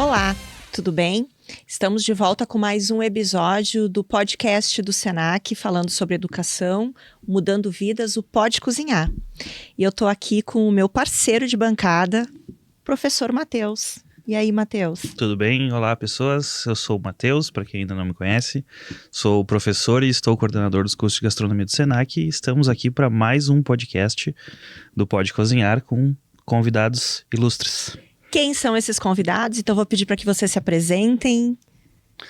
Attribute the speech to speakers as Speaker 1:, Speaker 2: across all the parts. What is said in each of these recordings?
Speaker 1: Olá, tudo bem? Estamos de volta com mais um episódio do podcast do Senac, falando sobre educação, mudando vidas, o Pode Cozinhar. E eu estou aqui com o meu parceiro de bancada, professor Matheus. E aí, Matheus?
Speaker 2: Tudo bem? Olá, pessoas. Eu sou o Matheus, para quem ainda não me conhece. Sou professor e estou coordenador dos cursos de gastronomia do Senac. E estamos aqui para mais um podcast do Pode Cozinhar com convidados ilustres.
Speaker 1: Quem são esses convidados? Então, vou pedir para que vocês se apresentem.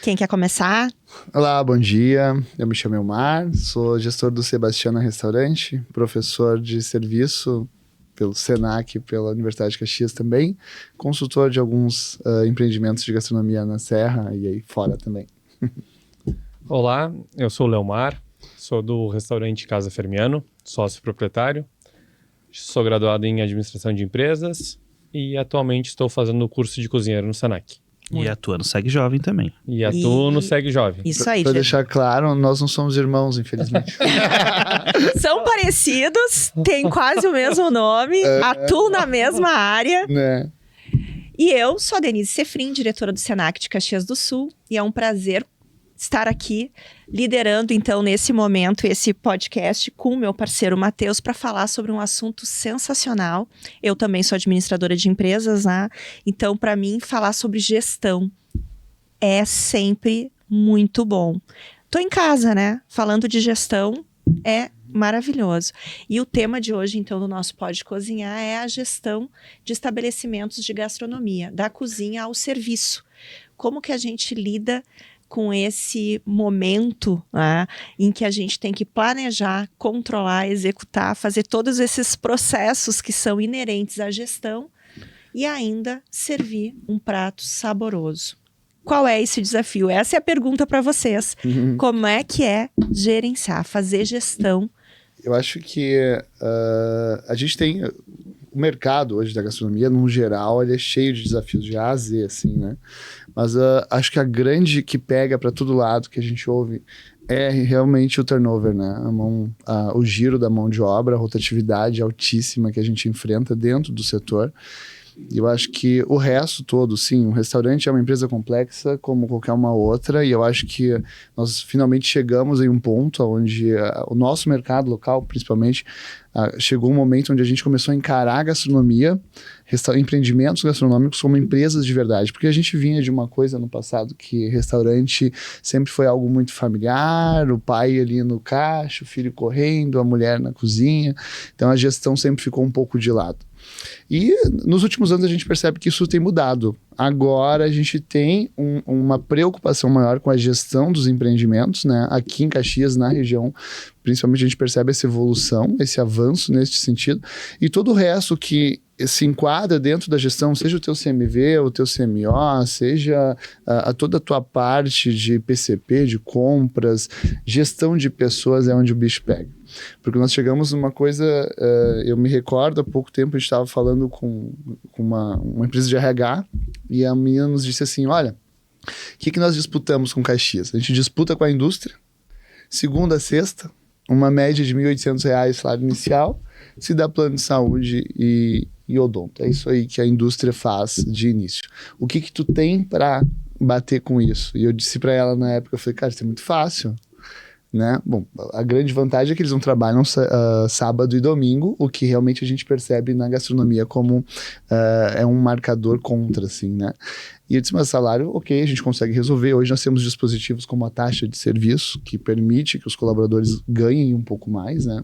Speaker 1: Quem quer começar?
Speaker 3: Olá, bom dia. Eu me chamo Elmar, sou gestor do Sebastiana Restaurante, professor de serviço pelo Senac, pela Universidade de Caxias também, consultor de alguns empreendimentos de gastronomia na Serra e aí fora também.
Speaker 4: Olá, eu sou o Leomar, sou do restaurante Casa Fermiano, sócio proprietário, sou graduado em administração de empresas e atualmente estou fazendo o curso de cozinheiro no Senac.
Speaker 2: E atua no Segue Jovem também.
Speaker 4: E atuo no Segue Jovem.
Speaker 1: Isso aí,
Speaker 3: Para
Speaker 1: gente.
Speaker 3: deixar claro, nós não somos irmãos, infelizmente.
Speaker 1: São parecidos, têm quase o mesmo nome, atuam na mesma área.
Speaker 3: Né?
Speaker 1: E eu sou a Denise Sefrin, diretora do Senac de Caxias do Sul, e é um prazer estar aqui liderando, então, nesse momento, esse podcast com o meu parceiro Matheus para falar sobre um assunto sensacional. Eu também sou administradora de empresas, né? Então, para mim, falar sobre gestão é sempre muito bom. Tô em casa, né? Falando de gestão é maravilhoso. E o tema de hoje, então, do nosso Pode Cozinhar é a gestão de estabelecimentos de gastronomia, da cozinha ao serviço. Como que a gente lida com esse momento, né, em que a gente tem que planejar, controlar, executar, fazer todos esses processos que são inerentes à gestão e ainda servir um prato saboroso. Qual é esse desafio? Essa é a pergunta para vocês. Como é que é gerenciar, fazer gestão?
Speaker 3: Eu acho que a gente tem... O mercado hoje da gastronomia, no geral, ele é cheio de desafios de A a Z, assim, né? Mas acho que a grande que pega para todo lado que a gente ouve é realmente o turnover, né? O giro da mão de obra, a rotatividade altíssima que a gente enfrenta dentro do setor. E eu acho que o resto todo, sim, um restaurante é uma empresa complexa como qualquer uma outra, e eu acho que nós finalmente chegamos em um ponto onde o nosso mercado local, principalmente, chegou um momento onde a gente começou a encarar a gastronomia, empreendimentos gastronômicos como empresas de verdade, porque a gente vinha de uma coisa no passado que restaurante sempre foi algo muito familiar, o pai ali no caixa, o filho correndo, a mulher na cozinha, então a gestão sempre ficou um pouco de lado. E nos últimos anos a gente percebe que isso tem mudado. Agora a gente tem uma preocupação maior com a gestão dos empreendimentos, né? Aqui em Caxias, na região, principalmente a gente percebe essa evolução, esse avanço nesse sentido. E todo o resto que se enquadra dentro da gestão, seja o teu CMV, o teu CMO, seja toda a tua parte de PCP, de compras, gestão de pessoas é onde o bicho pega. Porque nós chegamos numa coisa, eu me recordo, há pouco tempo a gente estava falando com uma empresa de RH e a menina nos disse assim, olha, o que nós disputamos com Caxias? A gente disputa com a indústria, segunda a sexta, uma média de R$ 1.800 salário inicial, se dá plano de saúde e odonto. É isso aí que a indústria faz de início. O que tu tem para bater com isso? E eu disse para ela na época, eu falei, cara, isso é muito fácil. Né? Bom, a grande vantagem é que eles não trabalham sábado e domingo, o que realmente a gente percebe na gastronomia como é um marcador contra, assim, né? E eu disse, mas salário, ok, a gente consegue resolver. Hoje nós temos dispositivos como a taxa de serviço, que permite que os colaboradores ganhem um pouco mais, né?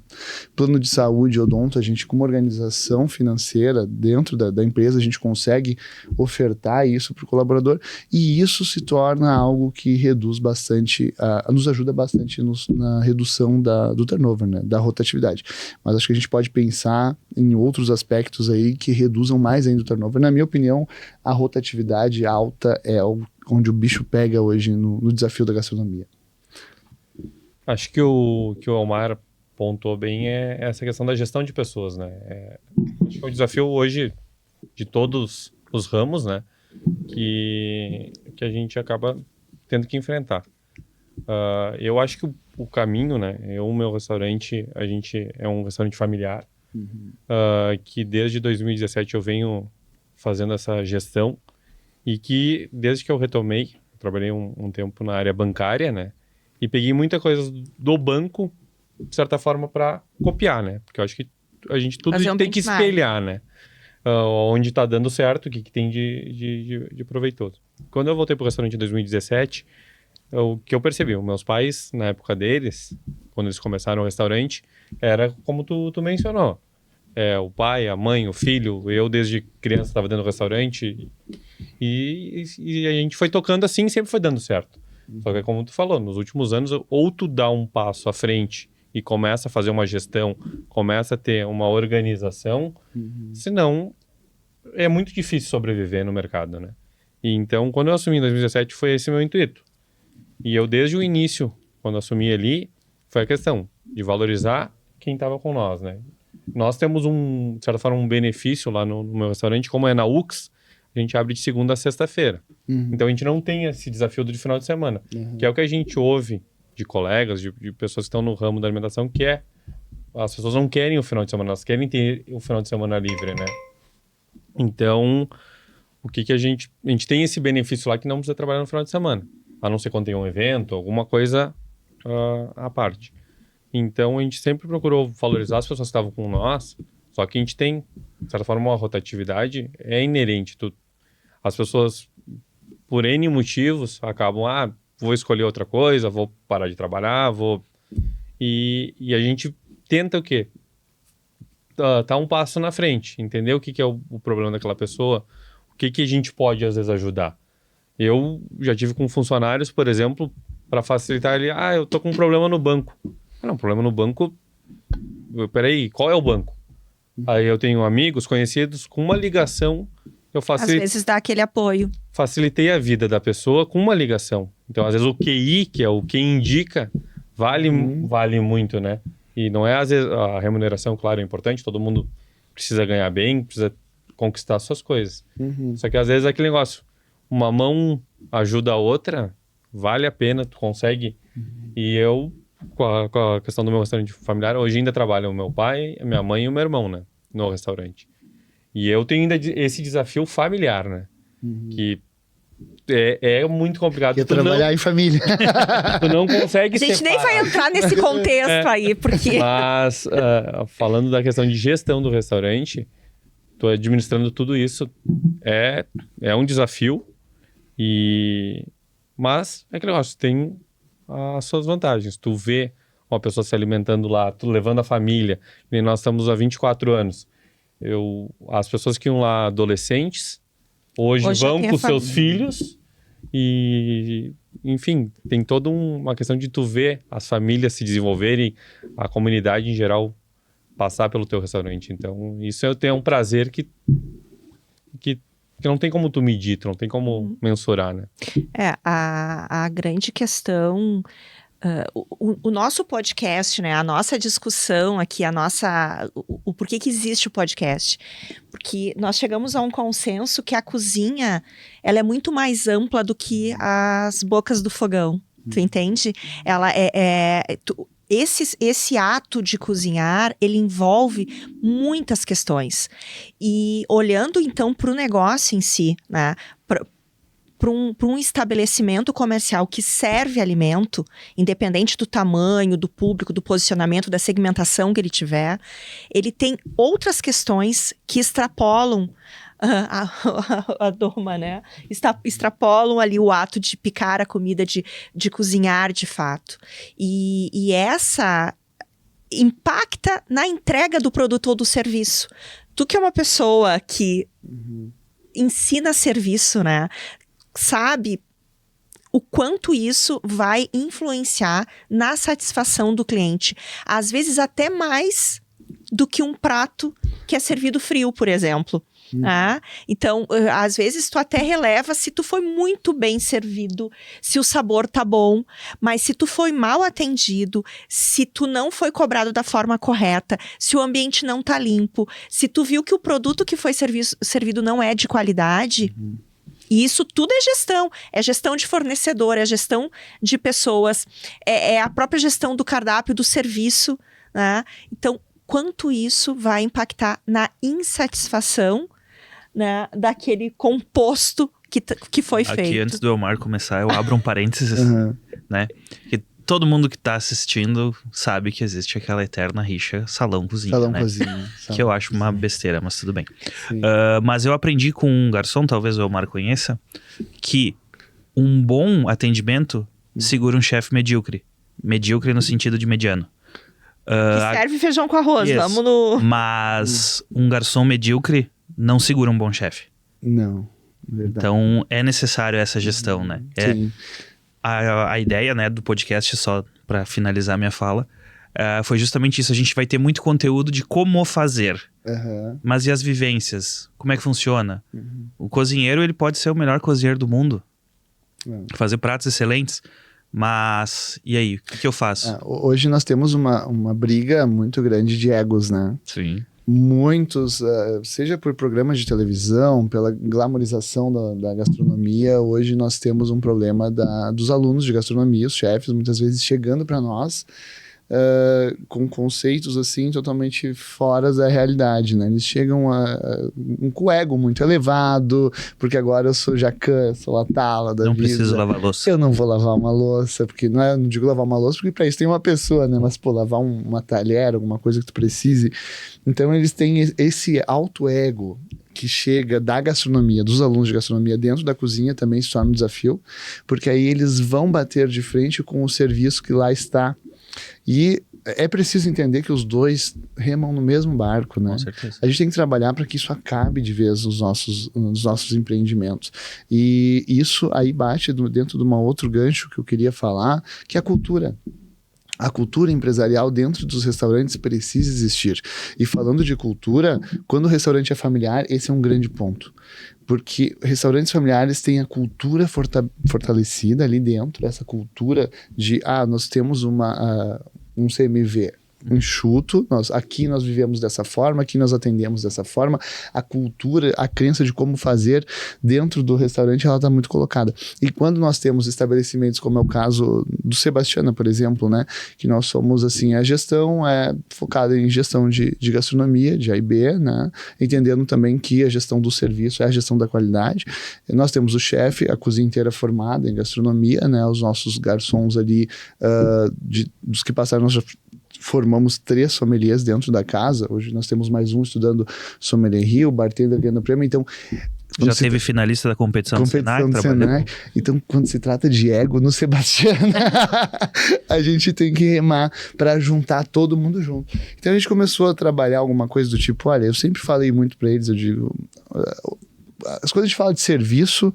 Speaker 3: Plano de saúde, odonto, a gente, como organização financeira dentro da empresa, a gente consegue ofertar isso para o colaborador, e isso se torna algo que reduz bastante, nos ajuda bastante na redução do turnover, né? Da rotatividade. Mas acho que a gente pode pensar em outros aspectos aí que reduzam mais ainda o turnover. Na minha opinião, a rotatividade alta é onde o bicho pega hoje no desafio da gastronomia.
Speaker 4: Acho que o Elmar pontuou bem é essa questão da gestão de pessoas, né? Acho que é um desafio hoje de todos os ramos, né? Que a gente acaba tendo que enfrentar. Eu acho que o caminho, né? O meu restaurante, a gente é um restaurante familiar, que desde 2017 eu venho fazendo essa gestão E que, desde que eu retomei, eu trabalhei um tempo na área bancária, né? E peguei muita coisa do banco, de certa forma, para copiar, né? Porque eu acho que a gente tudo
Speaker 1: Fazer um
Speaker 4: tem que
Speaker 1: benchmark.
Speaker 4: espelhar, né? Onde tá dando certo, o que tem de proveitoso. Quando eu voltei pro restaurante em 2017, o que eu percebi, os meus pais, na época deles, quando eles começaram o restaurante, era como tu mencionou. O pai, a mãe, o filho, eu desde criança estava dentro do restaurante e a gente foi tocando assim e sempre foi dando certo. Só que como tu falou, nos últimos anos, ou tu dá um passo à frente e começa a fazer uma gestão, começa a ter uma organização, senão é muito difícil sobreviver no mercado, né? E então, quando eu assumi em 2017, foi esse meu intuito. E eu, desde o início, quando assumi ali, foi a questão de valorizar quem estava com nós, né? Nós temos de certa forma, um benefício lá no meu restaurante, como é na UX, a gente abre de segunda a sexta-feira. Então a gente não tem esse desafio do final de semana, que é o que a gente ouve de colegas, de pessoas que estão no ramo da alimentação, que é as pessoas não querem o final de semana, elas querem ter o final de semana livre, né? Então, o que a gente tem esse benefício lá que não precisa trabalhar no final de semana, a não ser quando tem um evento, alguma coisa à parte. Então, a gente sempre procurou valorizar as pessoas que estavam com nós, só que a gente tem, de certa forma, uma rotatividade inerente. As pessoas, por N motivos, acabam, vou escolher outra coisa, vou parar de trabalhar, E a gente tenta o quê? Tá um passo na frente, entender o que é o problema daquela pessoa, o que a gente pode, às vezes, ajudar. Eu já tive com funcionários, por exemplo, para facilitar ele, eu tô com um problema no banco. Não, problema no banco, peraí, qual é o banco? Aí eu tenho amigos, conhecidos, com uma ligação, eu
Speaker 1: Às vezes dá aquele apoio.
Speaker 4: facilitei a vida da pessoa com uma ligação. Então, às vezes, o QI, que é o que indica, vale muito, né? E não é, às vezes, a remuneração, claro, é importante, todo mundo precisa ganhar bem, precisa conquistar suas coisas. Só que, às vezes, é aquele negócio, uma mão ajuda a outra, vale a pena, tu consegue. E eu, com a questão do meu restaurante familiar, hoje ainda trabalho o meu pai, a minha mãe e o meu irmão, né? No restaurante. E eu tenho ainda esse desafio familiar, né? Que é muito complicado.
Speaker 3: Que é trabalhar em família.
Speaker 4: Tu não consegue
Speaker 1: A gente nem vai entrar nesse contexto aí, porque...
Speaker 4: Mas, falando da questão de gestão do restaurante, tu administrando tudo isso é um desafio. Mas é aquele negócio, tem as suas vantagens. Tu vê uma pessoa se alimentando lá, tu levando a família, e nós estamos há 24 anos. As pessoas que iam lá adolescentes, hoje vão com seus filhos e, enfim, tem toda uma questão de tu ver as famílias se desenvolverem, a comunidade em geral passar pelo teu restaurante. Então, isso é um prazer que não tem como tu medir, tu não tem como mensurar, né?
Speaker 1: A grande questão... o nosso podcast, né, a nossa discussão aqui, o porquê que existe o podcast, porque nós chegamos a um consenso que a cozinha, ela é muito mais ampla do que as bocas do fogão, tu entende? Ela esse ato de cozinhar, ele envolve muitas questões, e olhando então para o negócio em si, né, para um estabelecimento comercial que serve alimento, independente do tamanho, do público, do posicionamento, da segmentação que ele tiver, ele tem outras questões que extrapolam a doma, né? Extrapolam ali o ato de picar a comida, de cozinhar de fato. E essa impacta na entrega do produto ou do serviço. Tu que é uma pessoa que ensina serviço, né? Sabe o quanto isso vai influenciar na satisfação do cliente. Às vezes até mais do que um prato que é servido frio, por exemplo. Então, às vezes tu até releva se tu foi muito bem servido, se o sabor tá bom, mas se tu foi mal atendido, se tu não foi cobrado da forma correta, se o ambiente não tá limpo, se tu viu que o produto que foi servido não é de qualidade... E isso tudo é gestão de fornecedor, é gestão de pessoas, é a própria gestão do cardápio, do serviço, né? Então, quanto isso vai impactar na insatisfação, né, daquele composto que foi
Speaker 2: Aqui,
Speaker 1: feito.
Speaker 2: antes do Elmar começar, eu abro um parênteses, né? Que todo mundo que tá assistindo sabe que existe aquela eterna rixa salão-cozinha,
Speaker 3: Salão
Speaker 2: né?
Speaker 3: cozinha.
Speaker 2: Que eu acho uma besteira, mas tudo bem.
Speaker 3: Sim.
Speaker 2: Mas eu aprendi com um garçom, talvez o Elmar conheça, que um bom atendimento segura um chefe medíocre. Medíocre no sentido de mediano.
Speaker 1: Que serve feijão com arroz,
Speaker 2: Yes.
Speaker 1: vamos no...
Speaker 2: Mas um garçom medíocre não segura um bom chefe.
Speaker 3: Não, verdade.
Speaker 2: Então é necessário essa gestão, né?
Speaker 3: Sim.
Speaker 2: A ideia, né, do podcast, só para finalizar minha fala, foi justamente isso. A gente vai ter muito conteúdo de como fazer.
Speaker 3: Aham.
Speaker 2: Mas e as vivências? Como é que funciona? O cozinheiro, ele pode ser o melhor cozinheiro do mundo. Fazer pratos excelentes. Mas, e aí? O que eu faço?
Speaker 3: Hoje nós temos uma briga muito grande de egos, né?
Speaker 2: Sim.
Speaker 3: Muitos, seja por programas de televisão, pela glamorização da gastronomia, hoje nós temos um problema dos alunos de gastronomia, os chefes, muitas vezes chegando para nós com conceitos assim totalmente fora da realidade, né? Eles chegam com o ego muito elevado, porque agora eu sou jacan, sou latala da
Speaker 2: Não
Speaker 3: vida.
Speaker 2: preciso lavar louça.
Speaker 3: Eu não vou lavar uma louça, porque não digo lavar uma louça, porque para isso tem uma pessoa, né? Mas, lavar uma talher, alguma coisa que tu precise. Então, eles têm esse alto ego que chega da gastronomia, dos alunos de gastronomia dentro da cozinha, também se torna um desafio, porque aí eles vão bater de frente com o serviço que lá está. E é preciso entender que os dois remam no mesmo barco, né?
Speaker 2: Com certeza.
Speaker 3: A gente tem que trabalhar para que isso acabe de vez nos nossos empreendimentos. E isso aí bate dentro de um outro gancho que eu queria falar, que é a cultura. A cultura empresarial dentro dos restaurantes precisa existir. E falando de cultura, quando o restaurante é familiar, esse é um grande ponto. Porque restaurantes familiares têm a cultura fortalecida ali dentro, essa cultura de, nós temos um CMV enxuto, aqui nós vivemos dessa forma, aqui nós atendemos dessa forma, a cultura, a crença de como fazer dentro do restaurante, ela está muito colocada. E quando nós temos estabelecimentos, como é o caso do Sebastiana, por exemplo, né, que nós somos, assim, a gestão é focada em gestão de gastronomia, de A&B, né, entendendo também que a gestão do serviço é a gestão da qualidade. E nós temos o chefe, a cozinha inteira formada em gastronomia, né, os nossos garçons ali, dos que passaram, nós já formamos 3 sommeliers dentro da casa. Hoje nós temos mais um estudando Sommelier Rio, bartender ganhando prêmio. Então,
Speaker 2: já teve finalista da competição do Senac,
Speaker 3: Senac. Então, quando se trata de ego no Sebastiana, a gente tem que remar para juntar todo mundo junto. Então, a gente começou a trabalhar alguma coisa do tipo, olha, eu sempre falei muito para eles, eu digo, quando a gente fala de serviço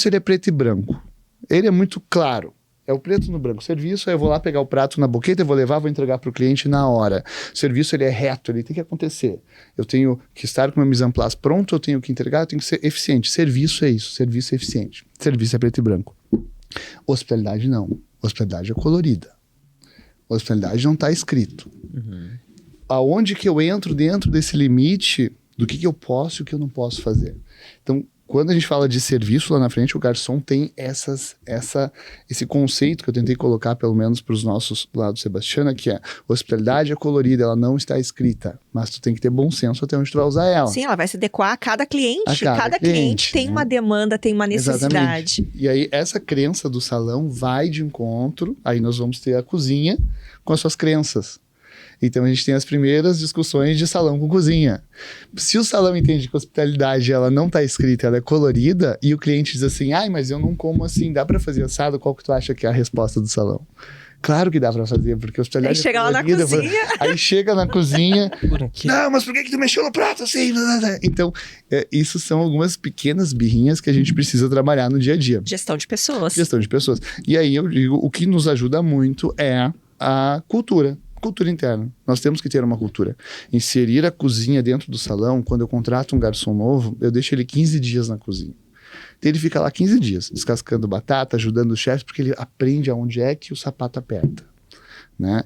Speaker 3: ele é preto e branco. Ele é muito claro. É o preto no branco. Serviço, eu vou lá pegar o prato na boqueta, eu vou levar, vou entregar para o cliente na hora. Serviço, ele é reto, ele tem que acontecer. Eu tenho que estar com o meu mise en place pronto, eu tenho que entregar, eu tenho que ser eficiente. Serviço é isso, serviço é eficiente. Serviço é preto e branco. Hospitalidade não. Hospitalidade é colorida. Hospitalidade não está escrito. Aonde que eu entro dentro desse limite do que eu posso e o que eu não posso fazer? Então, quando a gente fala de serviço lá na frente, o garçom tem esse conceito que eu tentei colocar, pelo menos para os nossos lá do Sebastiana, que é hospitalidade é colorida, ela não está escrita, mas tu tem que ter bom senso até onde tu vai usar ela.
Speaker 1: Sim, ela vai se adequar a cada cliente.
Speaker 3: Cada
Speaker 1: cliente tem
Speaker 3: né?
Speaker 1: uma demanda, tem uma necessidade.
Speaker 3: Exatamente. E aí, essa crença do salão vai de encontro, aí nós vamos ter a cozinha com as suas crenças. Então a gente tem as primeiras discussões de salão com cozinha. Se o salão entende que a hospitalidade ela não está escrita, ela é colorida, e o cliente diz assim, mas eu não como assim, dá para fazer assado? Qual que tu acha que é a resposta do salão? Claro que dá pra fazer, porque a hospitalidade
Speaker 1: aí chega lá na cozinha.
Speaker 3: Aí chega na cozinha.
Speaker 2: Por quê?
Speaker 3: Não, mas por que tu mexeu no prato assim? Então, isso são algumas pequenas birrinhas que a gente precisa trabalhar no dia a dia.
Speaker 1: Gestão de pessoas.
Speaker 3: Gestão de pessoas. E aí eu digo, o que nos ajuda muito é a cultura interna. Nós temos que ter uma cultura. Inserir a cozinha dentro do salão, quando eu contrato um garçom novo, eu deixo ele 15 dias na cozinha. Então ele fica lá 15 dias, descascando batata, ajudando os chefes, porque ele aprende aonde é que o sapato aperta. Né?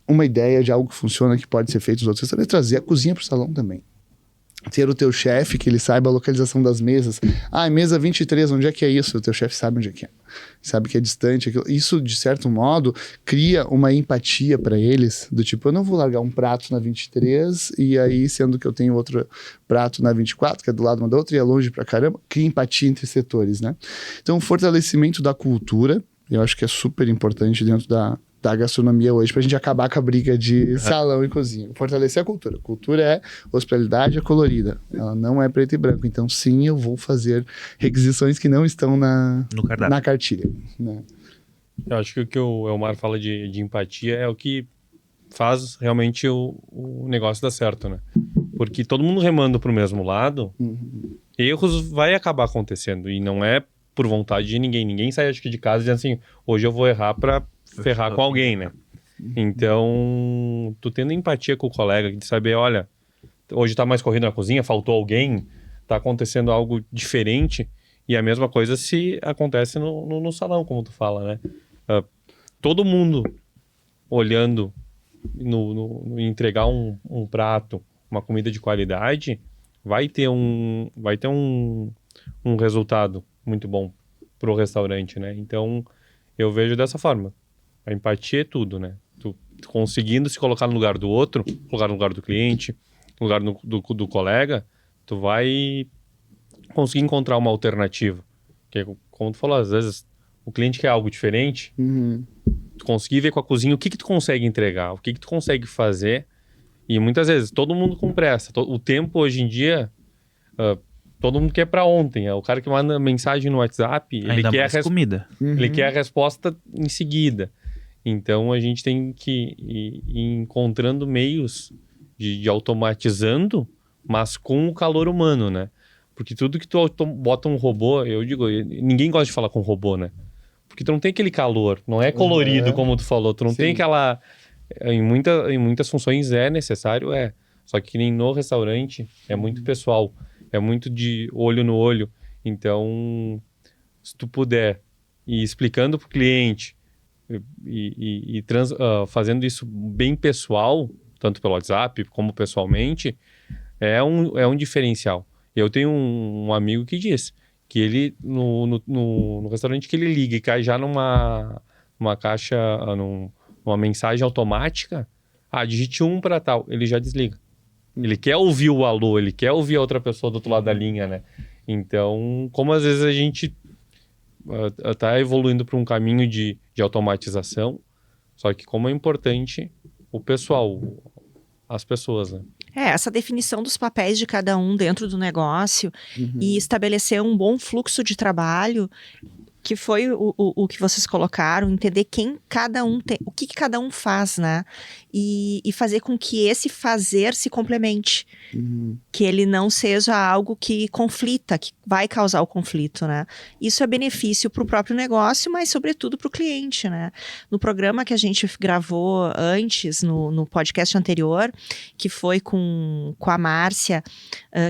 Speaker 3: Uma ideia de algo que funciona, que pode ser feito nos outros restaurantes, é trazer a cozinha para o salão também. ter o teu chefe, que ele saiba a localização das mesas. Mesa 23, onde é que é isso? O teu chefe sabe onde é que é. Sabe que é distante. Aquilo. Isso, de certo modo, cria uma empatia para eles, do tipo, eu não vou largar um prato na 23, e aí, sendo que eu tenho outro prato na 24, que é do lado uma da outra, e é longe pra caramba, cria empatia entre setores, né? Então, o fortalecimento da cultura, eu acho que é super importante dentro da gastronomia hoje, pra gente acabar com a briga de salão e cozinha. Fortalecer a cultura. Cultura é hospitalidade, é colorida. Ela não é preto e branco. Então, sim, eu vou fazer requisições que não estão na cartilha. Né?
Speaker 4: Eu acho que o que o Elmar fala de empatia é o que faz realmente o negócio dar certo, né? Porque todo mundo remando pro mesmo lado, erros vai acabar acontecendo. E não é por vontade de ninguém. Ninguém sai, acho que, de casa dizendo assim, hoje eu vou errar pra ferrar com alguém, né? Então, tu tendo empatia com o colega, de saber, olha, hoje tá mais corrido na cozinha, faltou alguém, tá acontecendo algo diferente, e a mesma coisa se acontece no salão, como tu fala, né? Todo mundo olhando no entregar um prato, uma comida de qualidade, vai ter um resultado muito bom pro restaurante, né? Então, eu vejo dessa forma. A empatia é tudo, né? Tu conseguindo se colocar no lugar do outro, no lugar do cliente, no lugar do colega, tu vai conseguir encontrar uma alternativa. Porque, como tu falou, às vezes o cliente quer algo diferente, tu conseguir ver com a cozinha o que tu consegue entregar, o que tu consegue fazer, e muitas vezes todo mundo com pressa. O tempo hoje em dia, todo mundo quer para ontem. É o cara que manda mensagem no WhatsApp, ele quer
Speaker 2: comida.
Speaker 4: Ele quer a resposta em seguida. Então, a gente tem que ir encontrando meios de automatizando, mas com o calor humano, né? Porque tudo que tu bota um robô, eu digo, ninguém gosta de falar com robô, né? Porque tu não tem aquele calor, não é colorido, como tu falou. Tu não tem aquela... Em muitas funções é necessário, Só que nem no restaurante, é muito pessoal. É muito de olho no olho. Então, se tu puder ir explicando pro cliente... fazendo isso bem pessoal, tanto pelo WhatsApp como pessoalmente, é um diferencial. Eu tenho um amigo que diz que ele, no restaurante que ele liga e cai já numa caixa, numa mensagem automática, digite 1 para tal, ele já desliga. Ele quer ouvir o alô, ele quer ouvir a outra pessoa do outro lado da linha, né? Então, como às vezes a gente está evoluindo para um caminho de automatização, só que como é importante o pessoal, as pessoas, né?
Speaker 1: Essa definição dos papéis de cada um dentro do negócio e estabelecer um bom fluxo de trabalho, que foi o que vocês colocaram, entender quem cada um tem, o que cada um faz, né? E fazer com que esse fazer se complemente. Que ele não seja algo que conflita, que vai causar o conflito, né? Isso é benefício para o próprio negócio, mas sobretudo para o cliente, né? No programa que a gente gravou antes, no podcast anterior, que foi com a Márcia,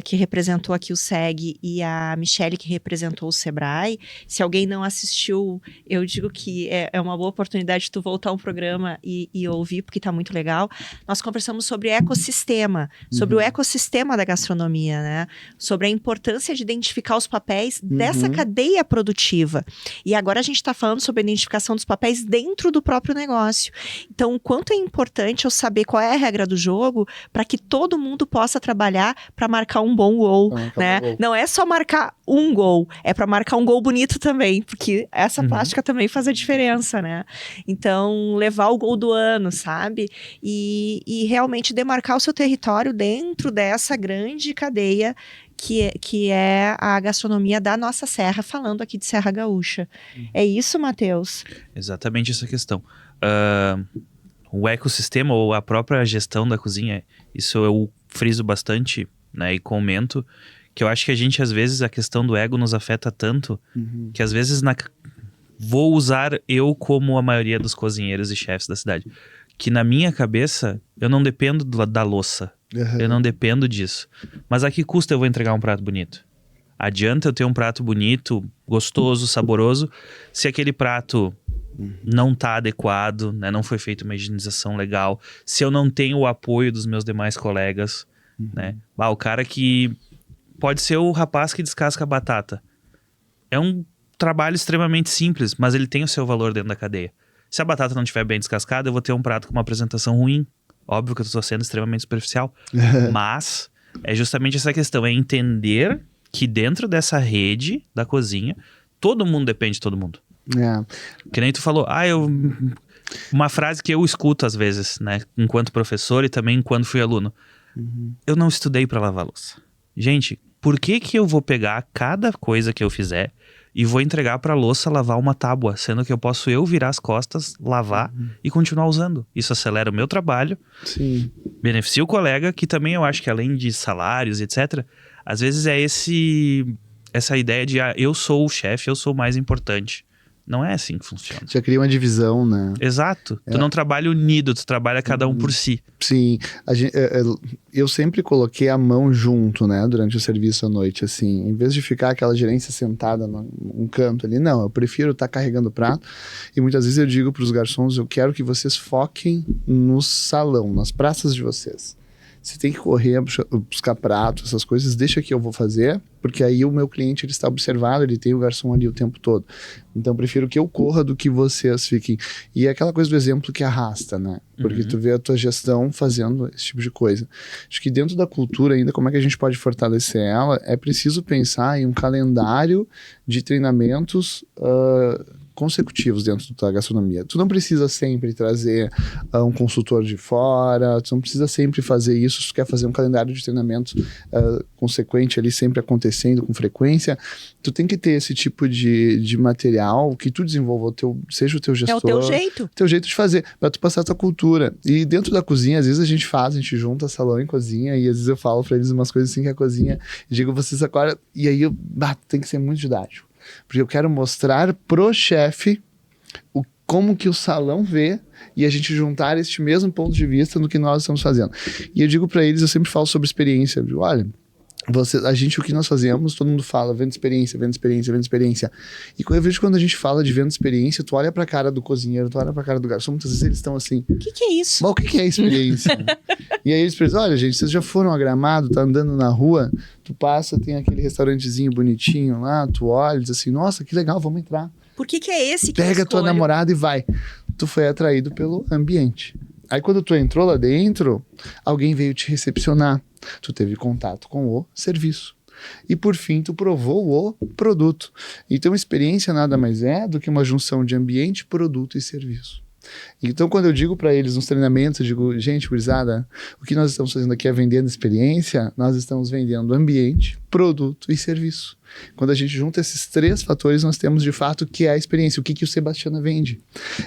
Speaker 1: que representou aqui o SEG, e a Michele, que representou o Sebrae. Se alguém não assistiu, eu digo que é uma boa oportunidade de tu voltar ao programa e ouvir, porque tá muito legal. Nós conversamos sobre ecossistema, sobre o ecossistema da gastronomia, né? Sobre a importância de identificar os papéis dessa cadeia produtiva. E agora a gente está falando sobre a identificação dos papéis dentro do próprio negócio. Então, o quanto é importante eu saber qual é a regra do jogo para que todo mundo possa trabalhar para marcar um bom gol, né? Não é só marcar um gol, é para marcar um gol bonito também, porque essa plástica também faz a diferença, né? Então, levar o gol do ano, sabe? E realmente demarcar o seu território dentro dessa grande cadeia que é a gastronomia da nossa serra, falando aqui de Serra Gaúcha. É isso, Matheus?
Speaker 2: Exatamente essa questão. O ecossistema ou a própria gestão da cozinha, isso eu friso bastante, né, e comento, que eu acho que a gente, às vezes, a questão do ego nos afeta tanto, que às vezes vou usar eu como a maioria dos cozinheiros e chefes da cidade, que na minha cabeça, eu não dependo da louça. Eu não dependo disso. Mas a que custa eu vou entregar um prato bonito? Adianta eu ter um prato bonito, gostoso, saboroso, se aquele prato não tá adequado, né? Não foi feita uma higienização legal, se eu não tenho o apoio dos meus demais colegas, né? O cara que pode ser o rapaz que descasca a batata. É um trabalho extremamente simples, mas ele tem o seu valor dentro da cadeia. Se a batata não estiver bem descascada, eu vou ter um prato com uma apresentação ruim. Óbvio que eu estou sendo extremamente superficial. Mas é justamente essa questão, é entender que dentro dessa rede da cozinha, todo mundo depende de todo mundo. Que nem tu falou, uma frase que eu escuto às vezes, né? Enquanto professor e também enquanto fui aluno. Eu não estudei para lavar louça. Gente, por que eu vou pegar cada coisa que eu fizer e vou entregar pra louça lavar uma tábua, sendo que eu posso virar as costas, lavar e continuar usando? Isso acelera o meu trabalho, beneficia o colega, que também eu acho que além de salários, etc., às vezes é essa ideia de eu sou o chefe, eu sou o mais importante. Não é assim que funciona.
Speaker 3: Já cria uma divisão, né?
Speaker 2: Exato. Tu não trabalha unido, tu trabalha cada um por si.
Speaker 3: Sim. Eu sempre coloquei a mão junto, né? Durante o serviço à noite, assim. Em vez de ficar aquela gerência sentada num canto ali. Não, eu prefiro estar carregando o prato. E muitas vezes eu digo para os garçons, eu quero que vocês foquem no salão, nas praças de vocês. Você tem que correr, buscar prato, essas coisas, deixa que eu vou fazer, porque aí o meu cliente ele está observado, ele tem o garçom ali o tempo todo. Então, eu prefiro que eu corra do que vocês fiquem. E é aquela coisa do exemplo que arrasta, né? Porque tu vê a tua gestão fazendo esse tipo de coisa. Acho que dentro da cultura ainda, como é que a gente pode fortalecer ela? É preciso pensar em um calendário de treinamentos consecutivos dentro da gastronomia. Tu não precisa sempre trazer um consultor de fora, tu não precisa sempre fazer isso, se tu quer fazer um calendário de treinamento consequente ali, sempre acontecendo com frequência, tu tem que ter esse tipo de material que tu desenvolva, seja o teu gestor.
Speaker 1: É o teu jeito.
Speaker 3: Teu jeito de fazer, pra tu passar a tua cultura. E dentro da cozinha, às vezes a gente junta salão e cozinha, e às vezes eu falo pra eles umas coisas assim que a cozinha, digo, vocês agora, e aí tem que ser muito didático. Porque eu quero mostrar pro chefe como que o salão vê e a gente juntar este mesmo ponto de vista no que nós estamos fazendo. E eu digo para eles, eu sempre falo sobre experiência. Eu digo, olha, o que nós fazemos, todo mundo fala, vendo experiência, vendo experiência, vendo experiência. E eu vejo quando a gente fala de vendo experiência, tu olha pra cara do cozinheiro, tu olha pra cara do garçom, muitas vezes eles estão assim...
Speaker 1: O que é isso?
Speaker 3: Mas o que é experiência? E aí eles pensam, olha gente, vocês já foram a Gramado, tá andando na rua, tu passa, tem aquele restaurantezinho bonitinho lá, tu olha e diz assim, nossa, que legal, vamos entrar.
Speaker 1: Por que é esse que
Speaker 3: Pega a tua namorada e vai. Tu foi atraído pelo ambiente. Aí quando tu entrou lá dentro, alguém veio te recepcionar. Tu teve contato com o serviço. E por fim, tu provou o produto. Então, experiência nada mais é do que uma junção de ambiente, produto e serviço. Então, quando eu digo para eles nos treinamentos, eu digo, gente, gurizada, o que nós estamos fazendo aqui é vendendo experiência, nós estamos vendendo ambiente, produto e serviço. Quando a gente junta esses três fatores, nós temos de fato o que é a experiência, o que o Sebastiana vende.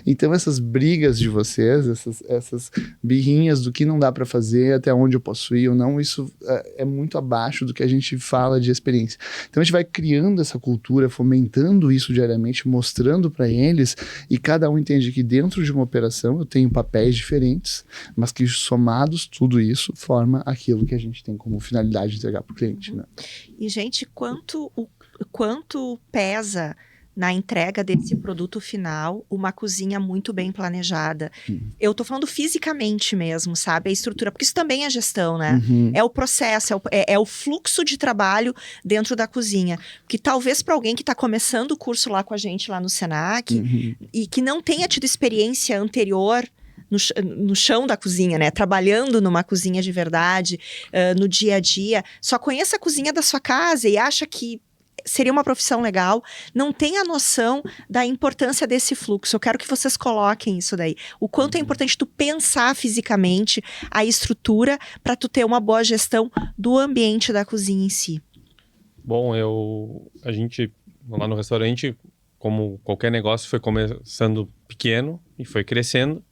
Speaker 3: Então essas brigas de vocês, essas birrinhas do que não dá para fazer, até onde eu posso ir ou não, isso é muito abaixo do que a gente fala de experiência. Então a gente vai criando essa cultura, fomentando isso diariamente, mostrando para eles, e cada um entende que dentro de uma operação eu tenho papéis diferentes, mas que somados tudo isso forma aquilo que a gente tem como finalidade de entregar para o cliente, né?
Speaker 1: E, gente, quanto pesa na entrega desse produto final uma cozinha muito bem planejada? Eu tô falando fisicamente mesmo, sabe? A estrutura, porque isso também é gestão, né? É o processo, é o fluxo de trabalho dentro da cozinha. Porque talvez para alguém que tá começando o curso lá com a gente, lá no Senac, e que não tenha tido experiência anterior no chão da cozinha, né? Trabalhando numa cozinha de verdade, no dia a dia, só conheça a cozinha da sua casa e acha que seria uma profissão legal, não tem a noção da importância desse fluxo. Eu quero que vocês coloquem isso daí. O quanto é importante tu pensar fisicamente a estrutura para tu ter uma boa gestão do ambiente da cozinha em si.
Speaker 4: Bom, a gente lá no restaurante, como qualquer negócio, foi começando pequeno e foi crescendo.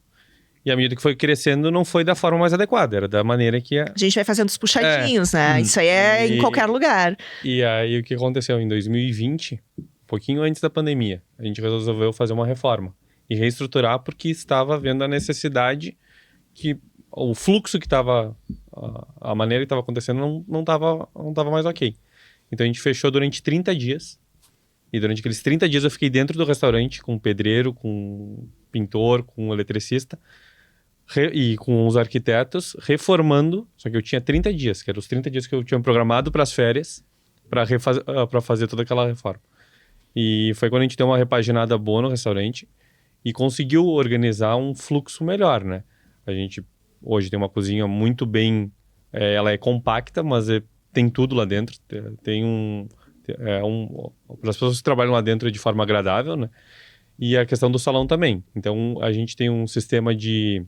Speaker 4: E à medida que foi crescendo, não foi da forma mais adequada, era da maneira que...
Speaker 1: A gente vai fazendo os puxadinhos, né? Isso aí é em qualquer lugar.
Speaker 4: E aí, o que aconteceu? Em 2020, um pouquinho antes da pandemia, a gente resolveu fazer uma reforma e reestruturar porque estava vendo a necessidade que o fluxo que estava... A maneira que estava acontecendo não estava mais ok. Então, a gente fechou durante 30 dias. E durante aqueles 30 dias, eu fiquei dentro do restaurante com um pedreiro, com um pintor, com um eletricista, e com os arquitetos, reformando, só que eu tinha 30 dias, que eram os 30 dias que eu tinha programado para as férias, para fazer toda aquela reforma. E foi quando a gente deu uma repaginada boa no restaurante e conseguiu organizar um fluxo melhor, né? A gente hoje tem uma cozinha muito bem... ela é compacta, mas tem tudo lá dentro. Tem para as pessoas que trabalham lá dentro de forma agradável, né? E a questão do salão também. Então, a gente tem um sistema de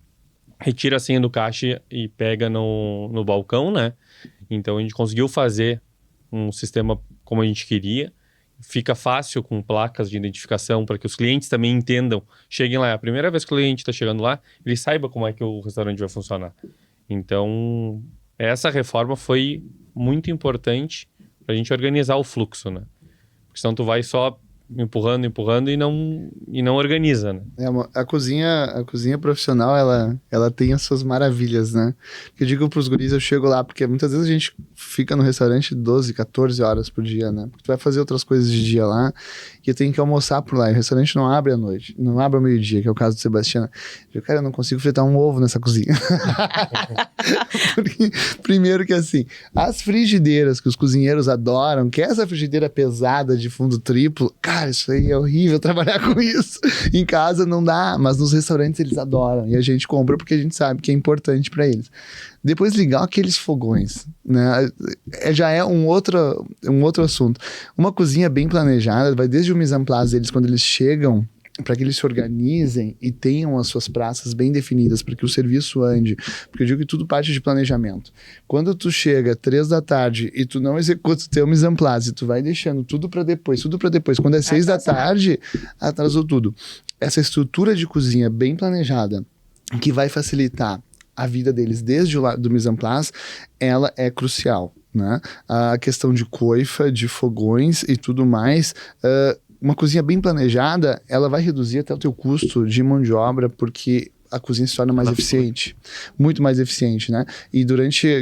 Speaker 4: retira a senha do caixa e pega no balcão, né? Então, a gente conseguiu fazer um sistema como a gente queria. Fica fácil com placas de identificação para que os clientes também entendam. Cheguem lá, é a primeira vez que o cliente está chegando lá, ele saiba como é que o restaurante vai funcionar. Então, essa reforma foi muito importante para a gente organizar o fluxo, né? Porque senão tu vai só empurrando e não organiza, né?
Speaker 3: A cozinha profissional, ela tem as suas maravilhas, né? Que eu digo pros guris, eu chego lá, porque muitas vezes a gente fica no restaurante 12, 14 horas por dia, né? Porque tu vai fazer outras coisas de dia lá, e eu tenho que almoçar por lá, e o restaurante não abre à noite, não abre ao meio-dia, que é o caso do Sebastião. Eu, cara, eu não consigo fritar um ovo nessa cozinha. Porque, primeiro que assim, as frigideiras que os cozinheiros adoram, que é essa frigideira pesada de fundo triplo, cara, isso aí é horrível trabalhar com isso. Em casa não dá, mas nos restaurantes eles adoram. E a gente compra porque a gente sabe que é importante para eles. Depois ligar aqueles fogões, né? Já é um outro assunto. Uma cozinha bem planejada, vai desde o mise en place deles, quando eles chegam, para que eles se organizem e tenham as suas praças bem definidas, para que o serviço ande, porque eu digo que tudo parte de planejamento. Quando tu chega 3 da tarde e tu não executa o teu mise en place, tu vai deixando tudo para depois, quando é 6 da tarde, atrasou tudo. Essa estrutura de cozinha bem planejada, que vai facilitar a vida deles desde o lado do mise en place, ela é crucial, né? A questão de coifa, de fogões e tudo mais, uma cozinha bem planejada, ela vai reduzir até o teu custo de mão de obra, porque a cozinha se torna mais eficiente, muito mais eficiente, né? E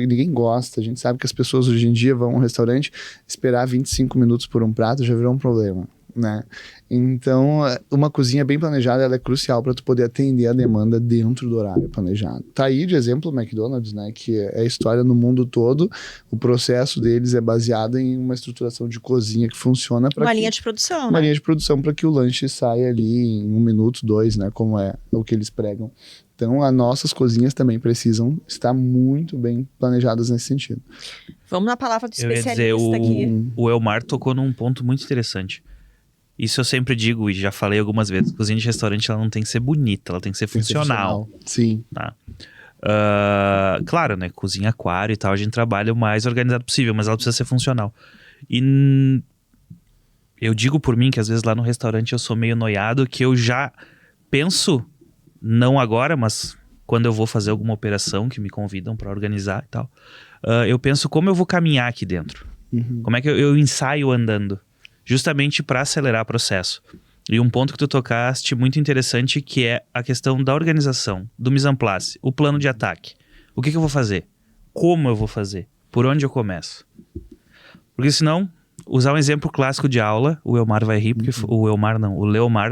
Speaker 3: ninguém gosta, a gente sabe que as pessoas hoje em dia vão a um restaurante, esperar 25 minutos por um prato já virou um problema, né? Então, uma cozinha bem planejada, ela é crucial para tu poder atender a demanda dentro do horário planejado. Tá aí de exemplo o McDonald's, né? Que é a história no mundo todo. O processo deles é baseado em uma estruturação de cozinha que funciona para
Speaker 1: linha de produção,
Speaker 3: uma linha de produção para que o lanche saia ali em 1 minuto, 2, né? Como é o que eles pregam. Então, as nossas cozinhas também precisam estar muito bem planejadas nesse sentido.
Speaker 1: Vamos na palavra do especialista
Speaker 2: aqui. O Elmar tocou num ponto muito interessante. Isso eu sempre digo e já falei algumas vezes. Cozinha de restaurante, ela não tem que ser bonita, ela tem que ser funcional.
Speaker 3: Sim.
Speaker 2: Tá? Claro, né? Cozinha aquário e tal, a gente trabalha o mais organizado possível, mas ela precisa ser funcional. E eu digo por mim que às vezes lá no restaurante eu sou meio noiado, que eu já penso, não agora, mas quando eu vou fazer alguma operação que me convidam para organizar e tal, eu penso como eu vou caminhar aqui dentro. Como é que eu ensaio andando. Justamente para acelerar o processo. E um ponto que tu tocaste muito interessante, que é a questão da organização, do mise en place, o plano de ataque. O que eu vou fazer? Como eu vou fazer? Por onde eu começo? Porque senão, usar um exemplo clássico de aula, o Leomar vai rir,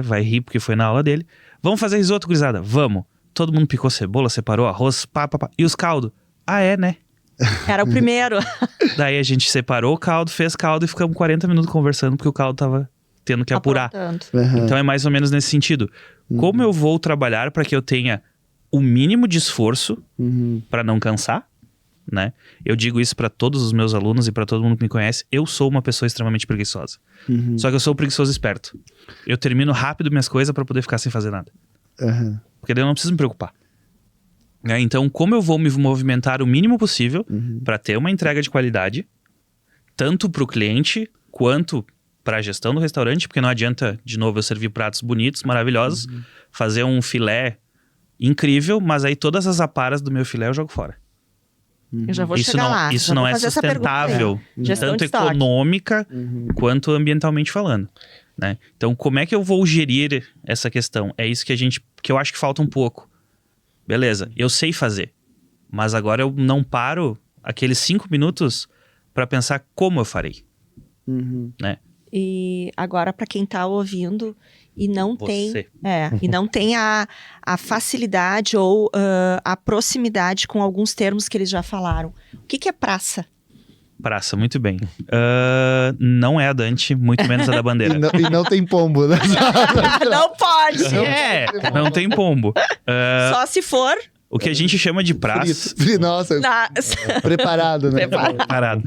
Speaker 2: vai rir porque foi na aula dele. Vamos fazer risoto, gurizada? Vamos. Todo mundo picou cebola, separou arroz, pá. E os caldos? Ah, é, né?
Speaker 1: Era o primeiro.
Speaker 2: Daí a gente separou o caldo, fez caldo e ficamos 40 minutos conversando porque o caldo tava tendo que apurar. Então é mais ou menos nesse sentido. Como eu vou trabalhar para que eu tenha o mínimo de esforço para não cansar, né? Eu digo isso para todos os meus alunos e para todo mundo que me conhece. Eu sou uma pessoa extremamente preguiçosa. Só que eu sou preguiçoso esperto. Eu termino rápido minhas coisas para poder ficar sem fazer nada. Porque daí eu não preciso me preocupar. Então, como eu vou me movimentar o mínimo possível para ter uma entrega de qualidade, tanto para o cliente quanto para a gestão do restaurante, porque não adianta, de novo, eu servir pratos bonitos, maravilhosos, fazer um filé incrível, mas aí todas as aparas do meu filé eu jogo fora.
Speaker 1: Eu já vou chegar lá.
Speaker 2: Isso não é sustentável, tanto econômica quanto ambientalmente falando. Né? Então, como é que eu vou gerir essa questão? É isso que eu acho que falta um pouco. Beleza, eu sei fazer, mas agora eu não paro aqueles 5 minutos para pensar como eu farei. Né?
Speaker 1: E agora, para quem está ouvindo e não
Speaker 2: Você.
Speaker 1: tem a facilidade ou a proximidade com alguns termos que eles já falaram. O que é praça?
Speaker 2: Praça, muito bem. Não é a Dante, muito menos a da Bandeira.
Speaker 3: E não tem pombo, né?
Speaker 1: Não pode!
Speaker 2: Não tem pombo.
Speaker 1: Só se for...
Speaker 2: O que a gente chama de praça...
Speaker 3: Nossa, preparado, né?
Speaker 2: Preparado.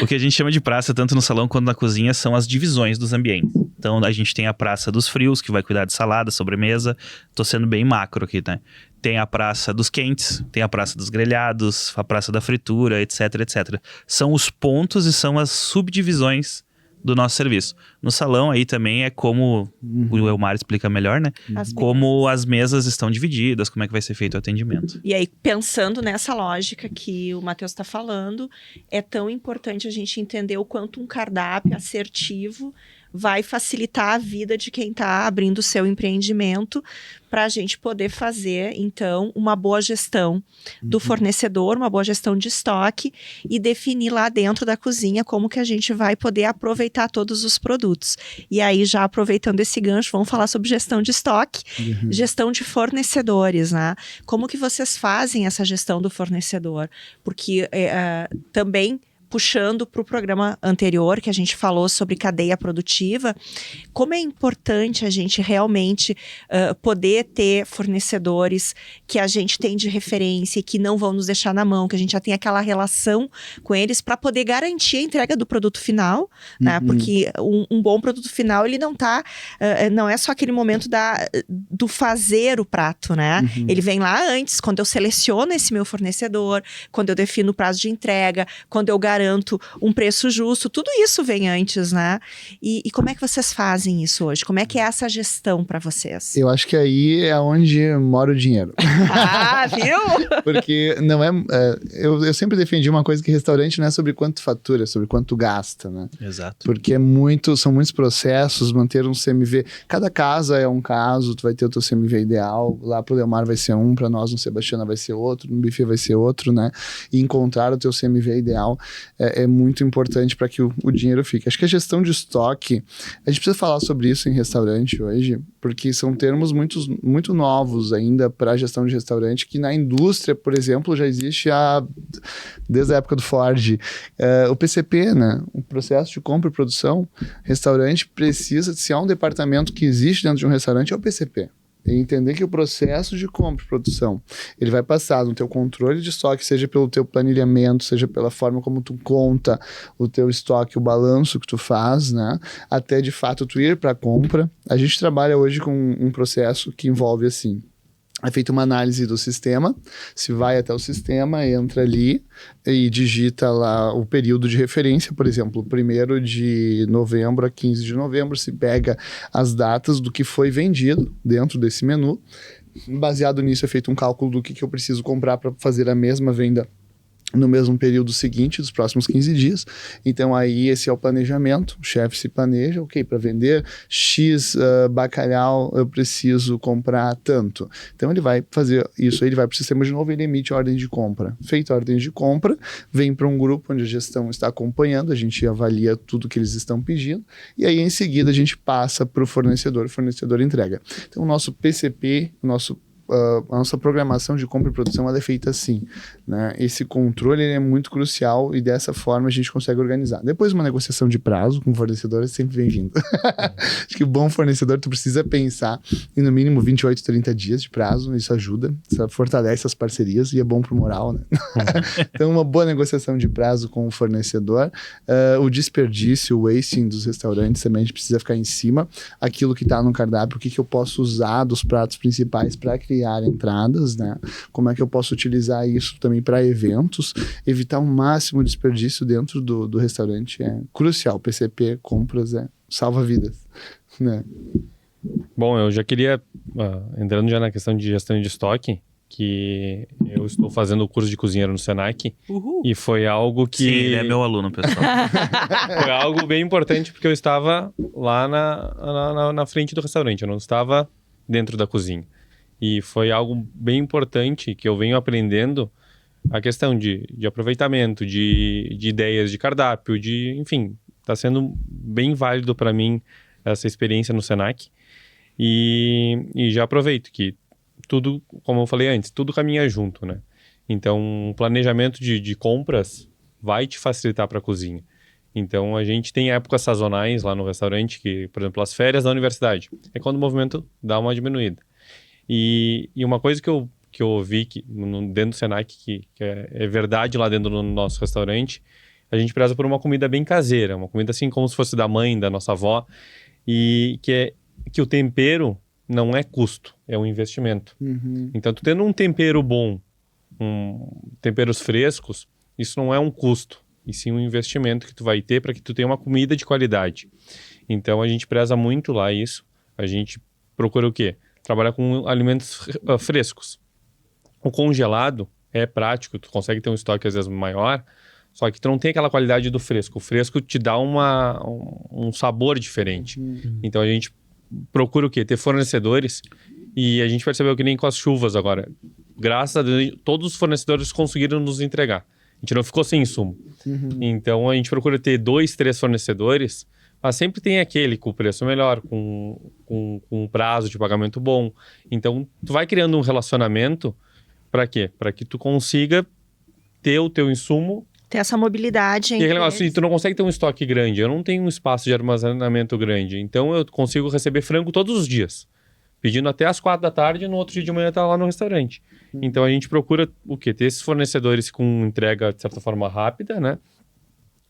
Speaker 2: O que a gente chama de praça, tanto no salão quanto na cozinha, são as divisões dos ambientes. Então, a gente tem a praça dos frios, que vai cuidar de salada, sobremesa. Tô sendo bem macro aqui, né? Tem a praça dos quentes, tem a praça dos grelhados, a praça da fritura, etc, etc. São os pontos e são as subdivisões do nosso serviço. No salão aí também é como o Elmar explica melhor, né? Como as mesas estão divididas, como é que vai ser feito o atendimento.
Speaker 1: E aí, pensando nessa lógica que o Matheus está falando, é tão importante a gente entender o quanto um cardápio assertivo vai facilitar a vida de quem está abrindo o seu empreendimento, para a gente poder fazer, então, uma boa gestão do fornecedor, uma boa gestão de estoque e definir lá dentro da cozinha como que a gente vai poder aproveitar todos os produtos. E aí, já aproveitando esse gancho, vamos falar sobre gestão de estoque, gestão de fornecedores, né? Como que vocês fazem essa gestão do fornecedor? Porque também... puxando para o programa anterior, que a gente falou sobre cadeia produtiva, como é importante a gente realmente poder ter fornecedores que a gente tem de referência e que não vão nos deixar na mão, que a gente já tem aquela relação com eles para poder garantir a entrega do produto final, né? Porque um bom produto final, ele não é só aquele momento do fazer o prato, né? Ele vem lá antes, quando eu seleciono esse meu fornecedor, quando eu defino o prazo de entrega, quando eu garanto um preço justo, tudo isso vem antes, né? E como é que vocês fazem isso hoje? Como é que é essa gestão para vocês?
Speaker 3: Eu acho que aí é onde mora o dinheiro.
Speaker 1: Ah, viu?
Speaker 3: Porque não é... eu sempre defendi uma coisa que restaurante não é sobre quanto fatura, é sobre quanto gasta, né?
Speaker 2: Exato.
Speaker 3: Porque são muitos processos, manter um CMV... Cada casa é um caso, tu vai ter o teu CMV ideal, lá pro Leomar vai ser um, para nós no Sebastiana vai ser outro, no buffet vai ser outro, né? E encontrar o teu CMV ideal é muito importante para que o dinheiro fique. Acho que a gestão de estoque, a gente precisa falar sobre isso em restaurante hoje, porque são termos muito novos ainda para a gestão de restaurante, que na indústria, por exemplo, já existe desde a época do Ford. O PCP, né? O processo de compra e produção. Restaurante precisa, se há um departamento que existe dentro de um restaurante, é o PCP. E entender que o processo de compra e produção, ele vai passar no teu controle de estoque, seja pelo teu planilhamento, seja pela forma como tu conta o teu estoque, o balanço que tu faz, né? Até de fato tu ir para a compra. A gente trabalha hoje com um processo que envolve assim, é feita uma análise do sistema, se vai até o sistema, entra ali e digita lá o período de referência, por exemplo, 1º de novembro a 15 de novembro, se pega as datas do que foi vendido dentro desse menu. Baseado nisso é feito um cálculo do que eu preciso comprar para fazer a mesma venda no mesmo período seguinte, dos próximos 15 dias. Então aí esse é o planejamento, o chefe se planeja, ok, para vender X bacalhau eu preciso comprar tanto. Então ele vai fazer isso, ele vai para o sistema de novo e ele emite a ordem de compra. Feita a ordem de compra, vem para um grupo onde a gestão está acompanhando, a gente avalia tudo que eles estão pedindo e aí em seguida a gente passa para o fornecedor entrega. Então o nosso PCP, a nossa programação de compra e produção ela é feita assim, né? Esse controle ele é muito crucial e dessa forma a gente consegue organizar. Depois uma negociação de prazo com o fornecedor é sempre bem-vindo. Acho que o bom fornecedor tu precisa pensar em no mínimo 28, 30 dias de prazo, isso ajuda, isso fortalece as parcerias e é bom pro moral, né? Então uma boa negociação de prazo com o fornecedor, o desperdício, o wasting dos restaurantes também a gente precisa ficar em cima, aquilo que está no cardápio, o que eu posso usar dos pratos principais para criar entradas, né? Como é que eu posso utilizar isso também para eventos, evitar o máximo desperdício dentro do restaurante é crucial. PCP, compras, salva vidas, né?
Speaker 4: Bom, eu já queria, entrando já na questão de gestão de estoque, que eu estou fazendo o curso de cozinheiro no Senac.
Speaker 1: Uhul.
Speaker 4: E foi algo que...
Speaker 2: Sim, ele é meu aluno, pessoal.
Speaker 4: Foi algo bem importante porque eu estava lá na frente do restaurante, eu não estava dentro da cozinha. E foi algo bem importante que eu venho aprendendo, a questão de aproveitamento, de ideias de cardápio, enfim, Tá sendo bem válido para mim essa experiência no Senac. E já aproveito que tudo, como eu falei antes, tudo caminha junto, né? Então, o planejamento de compras vai te facilitar para a cozinha. Então, a gente tem épocas sazonais lá no restaurante, que, por exemplo, as férias da universidade. É quando o movimento dá uma diminuída. E uma coisa que eu ouvi dentro do Senac, que é verdade lá dentro do nosso restaurante, a gente preza por uma comida bem caseira, uma comida assim como se fosse da mãe, da nossa avó, e que o tempero não é custo, é um investimento. Então, tu tendo um tempero bom, temperos frescos, isso não é um custo, e sim um investimento que tu vai ter para que tu tenha uma comida de qualidade. Então, a gente preza muito lá isso. A gente procura o quê? Trabalhar com alimentos frescos. O congelado é prático, tu consegue ter um estoque às vezes maior, só que tu não tem aquela qualidade do fresco. O fresco te dá um sabor diferente. Então, a gente procura o quê? Ter fornecedores, e a gente percebeu que nem com as chuvas agora. Graças a Deus, todos os fornecedores conseguiram nos entregar. A gente não ficou sem insumo. Então, a gente procura ter 2, 3 fornecedores, mas sempre tem aquele com o preço melhor, com um prazo de pagamento bom. Então, tu vai criando um relacionamento para quê? Para que tu consiga ter o teu insumo.
Speaker 1: Ter essa mobilidade.
Speaker 4: E assim, tu não consegue ter um estoque grande. Eu não tenho um espaço de armazenamento grande. Então, eu consigo receber frango todos os dias. Pedindo até às 4 da tarde, no outro dia de manhã tá lá no restaurante. Então, a gente procura o quê? Ter esses fornecedores com entrega, de certa forma, rápida, né?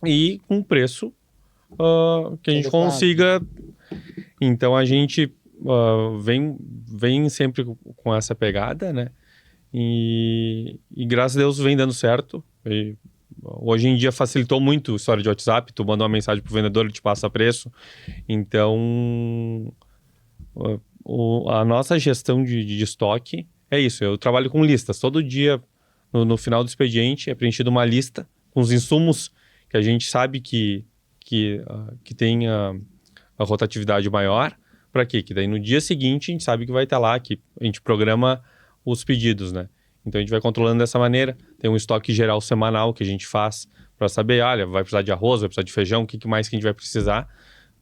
Speaker 4: E com preço que a gente consiga. Então, a gente vem sempre com essa pegada, né? E graças a Deus vem dando certo. Hoje em dia facilitou muito a história de WhatsApp. Tu manda uma mensagem pro vendedor, ele te passa preço. Então, a nossa gestão de estoque é isso. Eu trabalho com listas. Todo dia, no final do expediente, é preenchida uma lista com os insumos que a gente sabe que tem a rotatividade maior. Para quê? Que daí no dia seguinte a gente sabe que vai estar lá, que a gente programa os pedidos, né? Então a gente vai controlando dessa maneira. Tem um estoque geral semanal que a gente faz para saber, olha, vai precisar de arroz, vai precisar de feijão, o que mais que a gente vai precisar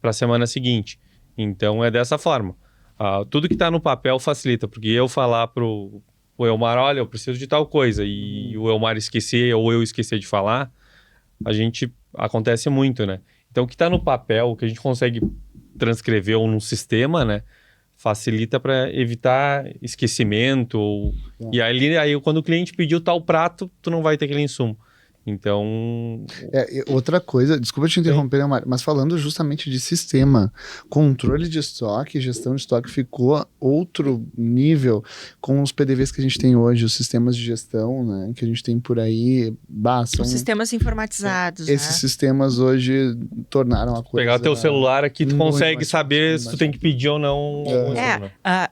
Speaker 4: para a semana seguinte. Então é dessa forma. Tudo que está no papel facilita, porque eu falar pro Elmar, olha, eu preciso de tal coisa, e o Elmar esquecer ou eu esquecer de falar, acontece muito, né? Então o que está no papel, o que a gente consegue transcrever ou num sistema, né? Facilita para evitar esquecimento. E aí, quando o cliente pediu tal prato, tu não vai ter aquele insumo. Então...
Speaker 3: outra coisa, desculpa te interromper, Amar, mas falando justamente de sistema, controle de estoque, gestão de estoque ficou outro nível com os PDVs que a gente tem hoje, os sistemas de gestão, né, que a gente tem por aí, são...
Speaker 1: Os sistemas informatizados,
Speaker 3: Esses sistemas hoje tornaram a coisa...
Speaker 4: Pegar teu celular aqui, tu consegue saber se tu tem que pedir ou não.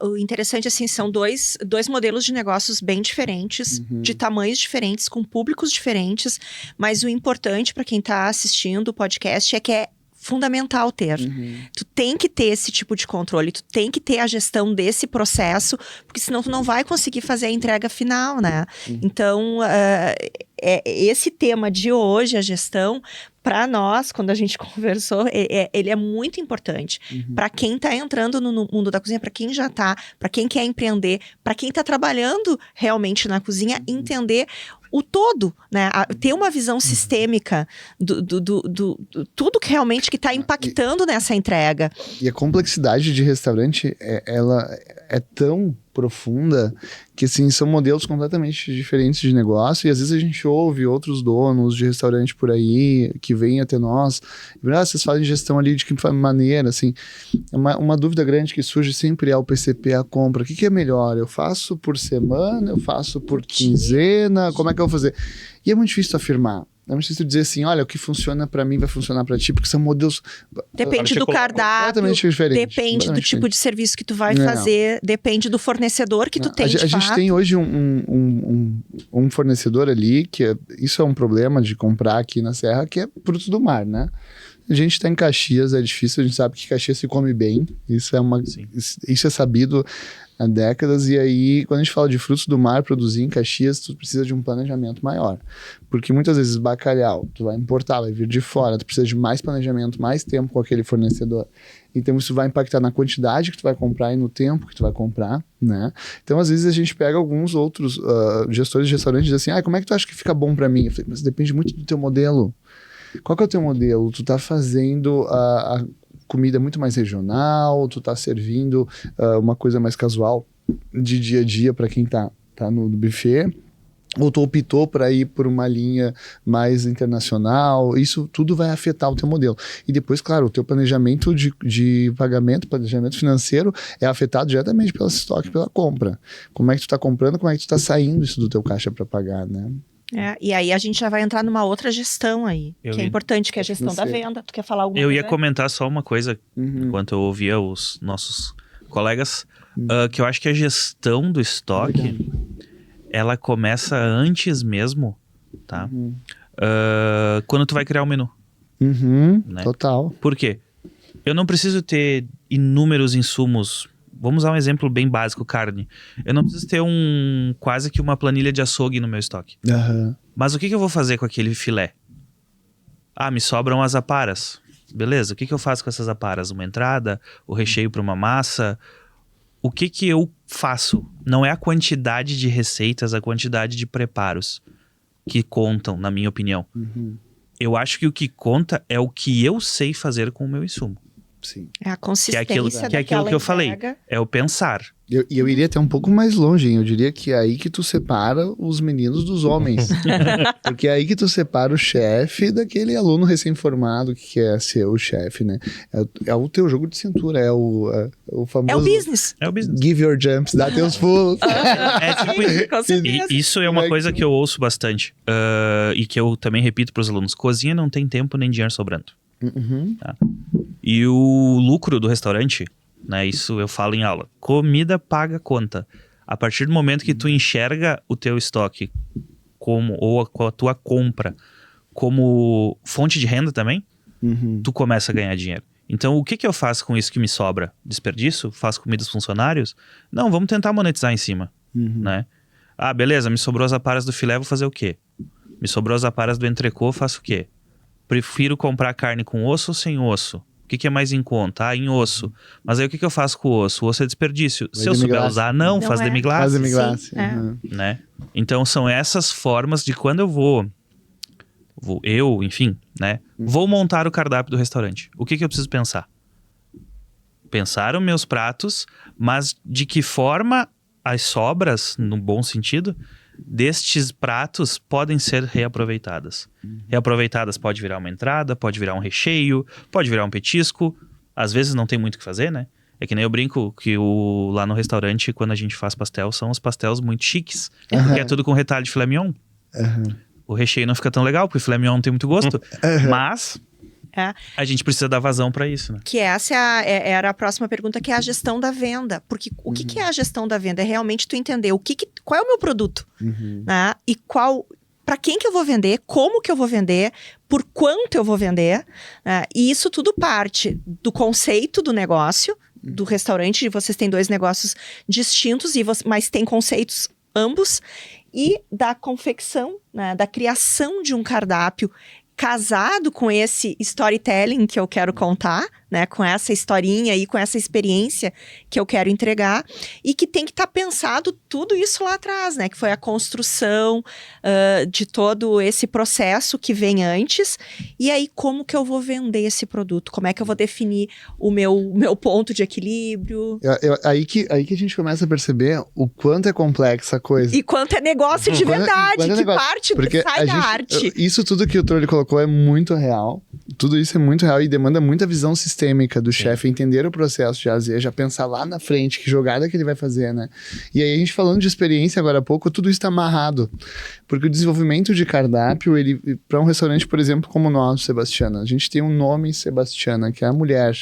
Speaker 1: O interessante, assim, são dois modelos de negócios bem diferentes, de tamanhos diferentes, com públicos diferentes. Mas o importante para quem está assistindo o podcast é que é fundamental ter. Tu tem que ter esse tipo de controle, tu tem que ter a gestão desse processo, porque senão tu não vai conseguir fazer a entrega final, né? Então, esse tema de hoje, a gestão, para nós, quando a gente conversou, ele é muito importante. Para quem está entrando no mundo da cozinha, para quem já está, para quem quer empreender, para quem está trabalhando realmente na cozinha, entender o todo, né? Ter uma visão sistêmica do tudo que realmente que está impactando nessa entrega.
Speaker 3: E a complexidade de restaurante, ela é tão profunda que, assim, são modelos completamente diferentes de negócio, e às vezes a gente ouve outros donos de restaurante por aí que vêm até nós, vocês fazem gestão ali de que maneira, assim, uma dúvida grande que surge sempre é o PCP, a compra, o que é melhor? Eu faço por semana, eu faço por quinzena, como é que eu vou fazer? E é muito difícil afirmar. É muito difícil dizer assim, olha, o que funciona pra mim vai funcionar pra ti, porque são modelos...
Speaker 1: Depende do cardápio, depende do tipo de serviço que tu vai fazer, depende do fornecedor que tu tem, de fato.
Speaker 3: A gente tem hoje um fornecedor ali, isso é um problema de comprar aqui na Serra, que é frutos do mar, né? A gente tá em Caxias, é difícil, a gente sabe que Caxias se come bem. Isso é sabido há décadas. E aí, quando a gente fala de frutos do mar, produzir em Caxias, tu precisa de um planejamento maior. Porque muitas vezes bacalhau, tu vai importar, vai vir de fora, tu precisa de mais planejamento, mais tempo com aquele fornecedor. Então, isso vai impactar na quantidade que tu vai comprar e no tempo que tu vai comprar, né? Então, às vezes, a gente pega alguns outros gestores de restaurantes e diz assim, como é que tu acha que fica bom para mim? Eu falei, mas depende muito do teu modelo. Qual que é o teu modelo? Tu tá fazendo a comida muito mais regional, tu tá servindo uma coisa mais casual de dia a dia para quem tá no buffet, ou tu optou para ir por uma linha mais internacional, isso tudo vai afetar o teu modelo. E depois, claro, o teu planejamento de pagamento, planejamento financeiro é afetado diretamente pelo estoque, pela compra. Como é que tu tá comprando, como é que tu tá saindo isso do teu caixa para pagar, né?
Speaker 1: E aí a gente já vai entrar numa outra gestão aí, que é importante, que é a gestão da venda. Tu quer falar alguma coisa?
Speaker 2: Eu ia comentar só uma coisa, enquanto eu ouvia os nossos colegas, que eu acho que a gestão do estoque, ela começa antes mesmo, tá? Quando tu vai criar o menu. Né?
Speaker 3: Total.
Speaker 2: Por quê? Eu não preciso ter inúmeros insumos. Vamos usar um exemplo bem básico, carne. Eu não preciso ter quase que uma planilha de açougue no meu estoque. Mas o que eu vou fazer com aquele filé? Me sobram as aparas. Beleza, o que eu faço com essas aparas? Uma entrada? O recheio para uma massa? O que eu faço? Não é a quantidade de receitas, a quantidade de preparos que contam, na minha opinião. Eu acho que o que conta é o que eu sei fazer com o meu insumo.
Speaker 3: Sim.
Speaker 1: É a consistência
Speaker 2: que é aquilo que eu falei. É o pensar.
Speaker 3: Eu iria até um pouco mais longe, hein? Eu diria que é aí que tu separa os meninos dos homens. Porque é aí que tu separa o chefe daquele aluno recém-formado que quer ser o chefe, né? É o teu jogo de cintura, é o famoso...
Speaker 1: É o business.
Speaker 3: Give your jumps, dá teus pulos.
Speaker 1: Com certeza.
Speaker 2: Isso é uma coisa que eu ouço bastante. E que eu também repito para os alunos. Cozinha não tem tempo nem dinheiro sobrando. Tá? E o lucro do restaurante, né, isso eu falo em aula, comida paga conta. A partir do momento que tu enxerga o teu estoque ou a tua compra como fonte de renda também, tu começa a ganhar dinheiro. Então o que eu faço com isso que me sobra? Desperdício? Faço comida dos funcionários? Não, vamos tentar monetizar em cima, né? Beleza, me sobrou as aparas do filé, vou fazer o quê? Me sobrou as aparas do entrecô, faço o quê? Prefiro comprar carne com osso ou sem osso? O que é mais em conta? Em osso. Mas aí o que eu faço com o osso? O osso é desperdício. Se eu souber usar, faz demi-glace.
Speaker 3: Faz demi-glace.
Speaker 2: Né? Então são essas formas de quando eu enfim, né? Vou montar o cardápio do restaurante. O que eu preciso pensar? Pensar os meus pratos, mas de que forma as sobras, no bom sentido, destes pratos podem ser reaproveitadas. Reaproveitadas pode virar uma entrada, pode virar um recheio, pode virar um petisco. Às vezes não tem muito o que fazer, né? É que nem eu brinco que lá no restaurante, quando a gente faz pastel, são os pastéis muito chiques. Porque é tudo com retalho de filé mignon. O recheio não fica tão legal, porque o filé mignon não tem muito gosto. Mas... a gente precisa dar vazão para isso, né?
Speaker 1: Que essa era a próxima pergunta, que é a gestão da venda. Porque o que é a gestão da venda? É realmente tu entender qual é o meu produto, né? E para quem que eu vou vender, como que eu vou vender, por quanto eu vou vender, né? E isso tudo parte do conceito do negócio, do restaurante. Vocês têm 2 negócios distintos, mas tem conceitos ambos, e da confecção, né? Da criação de um cardápio casado com esse storytelling que eu quero contar, né, com essa historinha e com essa experiência que eu quero entregar, e que tem que estar pensado tudo isso lá atrás, né, que foi a construção de todo esse processo que vem antes. E aí, como que eu vou vender esse produto? Como é que eu vou definir o meu ponto de equilíbrio?
Speaker 3: Aí que a gente começa a perceber o quanto é complexa a coisa.
Speaker 1: E quanto é negócio de verdade,
Speaker 3: Porque
Speaker 1: sai da arte.
Speaker 3: Isso tudo que o Trolli colocou é muito real. Tudo isso é muito real e demanda muita visão sistêmica do chefe, entender o processo de A a Z, já pensar lá na frente que jogada que ele vai fazer, né? E aí a gente falando de experiência agora há pouco, tudo isso está amarrado. Porque o desenvolvimento de cardápio, ele para um restaurante, por exemplo, como o nosso, Sebastiana, a gente tem um nome Sebastiana, que é a mulher.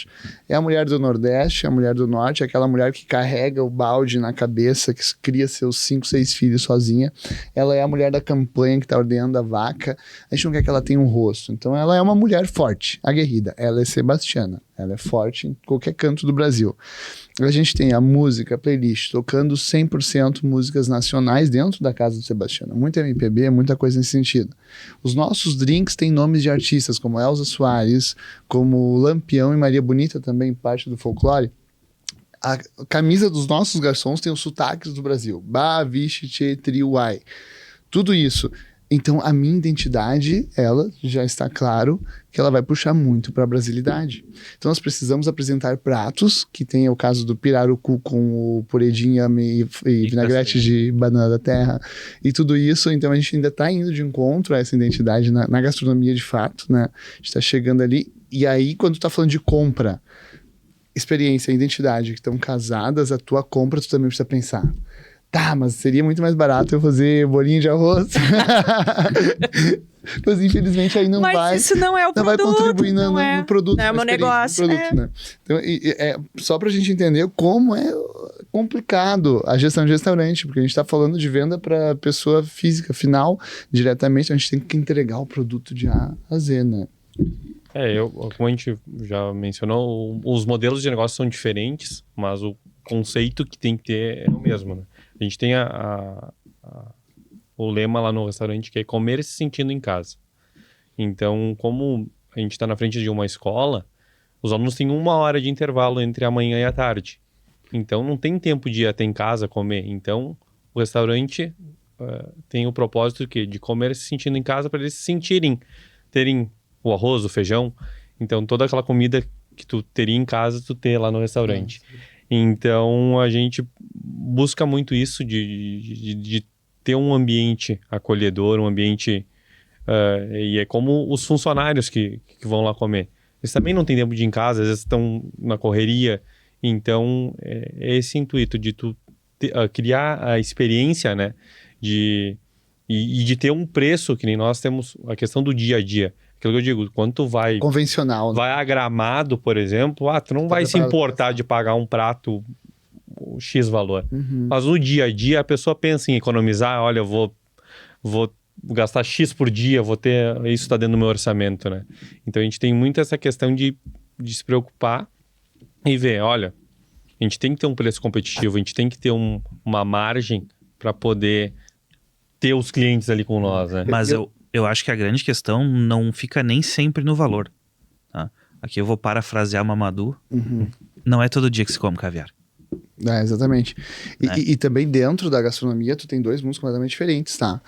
Speaker 3: É a mulher do Nordeste, é a mulher do Norte, é aquela mulher que carrega o balde na cabeça, que cria seus 5, 6 filhos sozinha. Ela é a mulher da campanha que está ordenando a vaca. A gente não quer que ela tenha um rosto. Então ela é uma mulher forte, aguerrida. Ela é sebastiana. Ela é forte em qualquer canto do Brasil. A gente tem a música, a playlist, tocando 100% músicas nacionais dentro da casa do Sebastiana. Muito MPB, muita coisa nesse sentido. Os nossos drinks têm nomes de artistas como Elza Soares, como Lampião e Maria Bonita, também parte do folclore. A camisa dos nossos garçons tem os sotaques do Brasil. Ba, Vixe, Tchê, Tri, Uai. Tudo isso. Então, a minha identidade, ela já está claro que ela vai puxar muito para a brasilidade. Então, nós precisamos apresentar pratos, que tem o caso do pirarucu com o purê de inhame e vinagrete de banana da terra, e tudo isso. Então, a gente ainda está indo de encontro a essa identidade na gastronomia de fato, né? A gente está chegando ali. E aí, quando tu está falando de compra, experiência e identidade que estão casadas, a tua compra, tu também precisa pensar. Tá, mas seria muito mais barato eu fazer bolinho de arroz. Mas infelizmente aí não vai.
Speaker 1: Mas isso não é o produto.
Speaker 3: Não vai contribuir no produto.
Speaker 1: Não é o meu negócio.
Speaker 3: Produto, né? Então, só pra gente entender como é complicado a gestão de restaurante, porque a gente tá falando de venda para pessoa física final, diretamente, a gente tem que entregar o produto de A a Z, né?
Speaker 4: Como a gente já mencionou, os modelos de negócio são diferentes, mas o conceito que tem que ter é o mesmo, né? A gente tem o lema lá no restaurante que é comer se sentindo em casa. Então, como a gente está na frente de uma escola, os alunos têm 1 hora de intervalo entre a manhã e a tarde. Então, não tem tempo de ir até em casa comer. Então, o restaurante tem o propósito de comer se sentindo em casa para eles se sentirem, terem o arroz, o feijão. Então, toda aquela comida que tu teria em casa, tu ter lá no restaurante. Então, a gente busca muito isso de ter um ambiente acolhedor, um ambiente... e é como os funcionários que vão lá comer. Eles também não têm tempo de ir em casa, às vezes estão na correria. Então, é esse intuito de tu criar a experiência, né? E de ter um preço, que nem nós temos a questão do dia a dia. Aquilo que eu digo, quando tu vai...
Speaker 3: Convencional.
Speaker 4: Vai a Gramado, por exemplo, tu não vai se importar de pagar um prato X valor.
Speaker 3: Uhum.
Speaker 4: Mas no dia a dia, a pessoa pensa em economizar. Olha, eu vou gastar X por dia, vou ter... Isso está dentro do meu orçamento, né? Então, a gente tem muito essa questão de se preocupar e ver, olha, a gente tem que ter um preço competitivo, a gente tem que ter uma margem para poder ter os clientes ali com nós, né?
Speaker 2: Mas eu acho que a grande questão não fica nem sempre no valor. Tá? Aqui eu vou parafrasear Mamadou.
Speaker 3: Uhum.
Speaker 2: Não é todo dia que se come caviar.
Speaker 3: Exatamente. E também dentro da gastronomia, tu tem 2 mundos completamente diferentes, tá?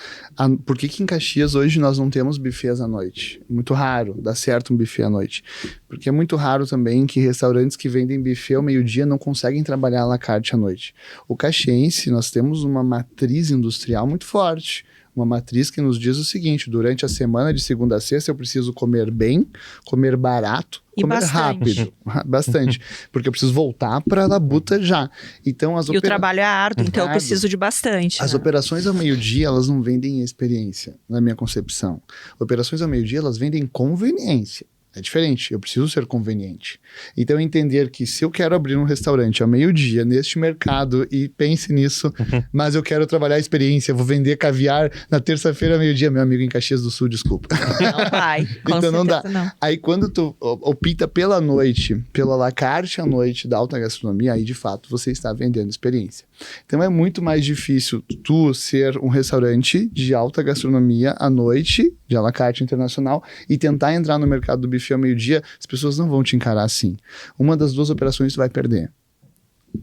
Speaker 3: Por que em Caxias hoje nós não temos buffets à noite? Muito raro, dá certo um buffet à noite. Porque é muito raro também que restaurantes que vendem buffet ao meio-dia não conseguem trabalhar à la carte à noite. O caxiense, nós temos uma matriz industrial muito forte. Uma matriz que nos diz o seguinte: durante a semana de segunda a sexta eu preciso comer bem, comer barato, comer rápido. Bastante. Porque eu preciso voltar para a labuta já. Então,
Speaker 1: o trabalho é árduo, então eu preciso de bastante.
Speaker 3: As operações ao meio-dia, elas não vendem experiência, na minha concepção. Operações ao meio-dia, elas vendem conveniência. É diferente, eu preciso ser conveniente. Então, entender que se eu quero abrir um restaurante ao meio-dia neste mercado, e pense nisso, mas eu quero trabalhar a experiência, vou vender caviar na terça-feira ao meio-dia, meu amigo em Caxias do Sul, desculpa.
Speaker 1: Não vai, com
Speaker 3: então não dá.
Speaker 1: Não.
Speaker 3: Aí quando tu opta pela noite, pela la carte à noite da alta gastronomia, aí de fato você está vendendo experiência. Então é muito mais difícil tu ser um restaurante de alta gastronomia à noite, de à la carte internacional, e tentar entrar no mercado do buffet ao meio-dia, as pessoas não vão te encarar assim. Uma das 2 operações tu vai perder.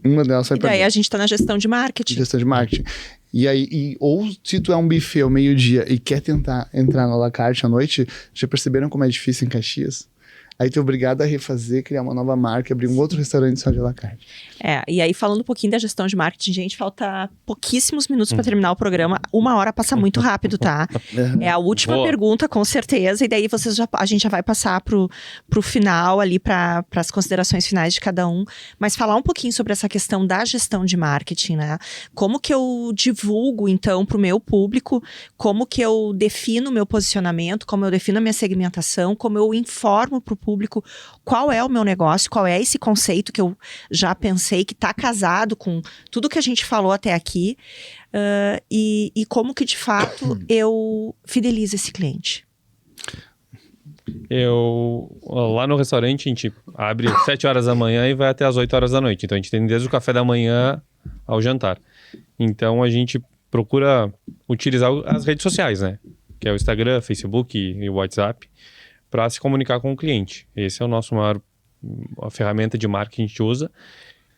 Speaker 3: Uma delas vai perder.
Speaker 1: E daí a gente tá na gestão de marketing.
Speaker 3: Gestão de marketing. E aí, ou se tu é um buffet ao meio-dia e quer tentar entrar no à la carte à noite, já perceberam como é difícil em Caxias? Aí tu é obrigado a refazer, criar uma nova marca, abrir um outro restaurante só de à la carte.
Speaker 1: E aí falando um pouquinho da gestão de marketing, gente, falta pouquíssimos minutos para terminar o programa. 1 hora passa muito rápido, tá? É a última pergunta, com certeza, e daí a gente já vai passar pro final ali, para as considerações finais de cada um. Mas falar um pouquinho sobre essa questão da gestão de marketing, né? Como que eu divulgo, então, pro meu público, como que eu defino o meu posicionamento, como eu defino a minha segmentação, como eu informo pro público qual é o meu negócio, qual é esse conceito que eu já pensei, que está casado com tudo que a gente falou até aqui, e como que de fato eu fidelizo esse cliente.
Speaker 4: Lá no restaurante a gente abre às 7 horas da manhã e vai até às 8 horas da noite. Então a gente tem desde o café da manhã ao jantar. Então a gente procura utilizar as redes sociais, né? Que é o Instagram, Facebook e o WhatsApp, para se comunicar com o cliente. Esse é o nosso a ferramenta de marketing que a gente usa.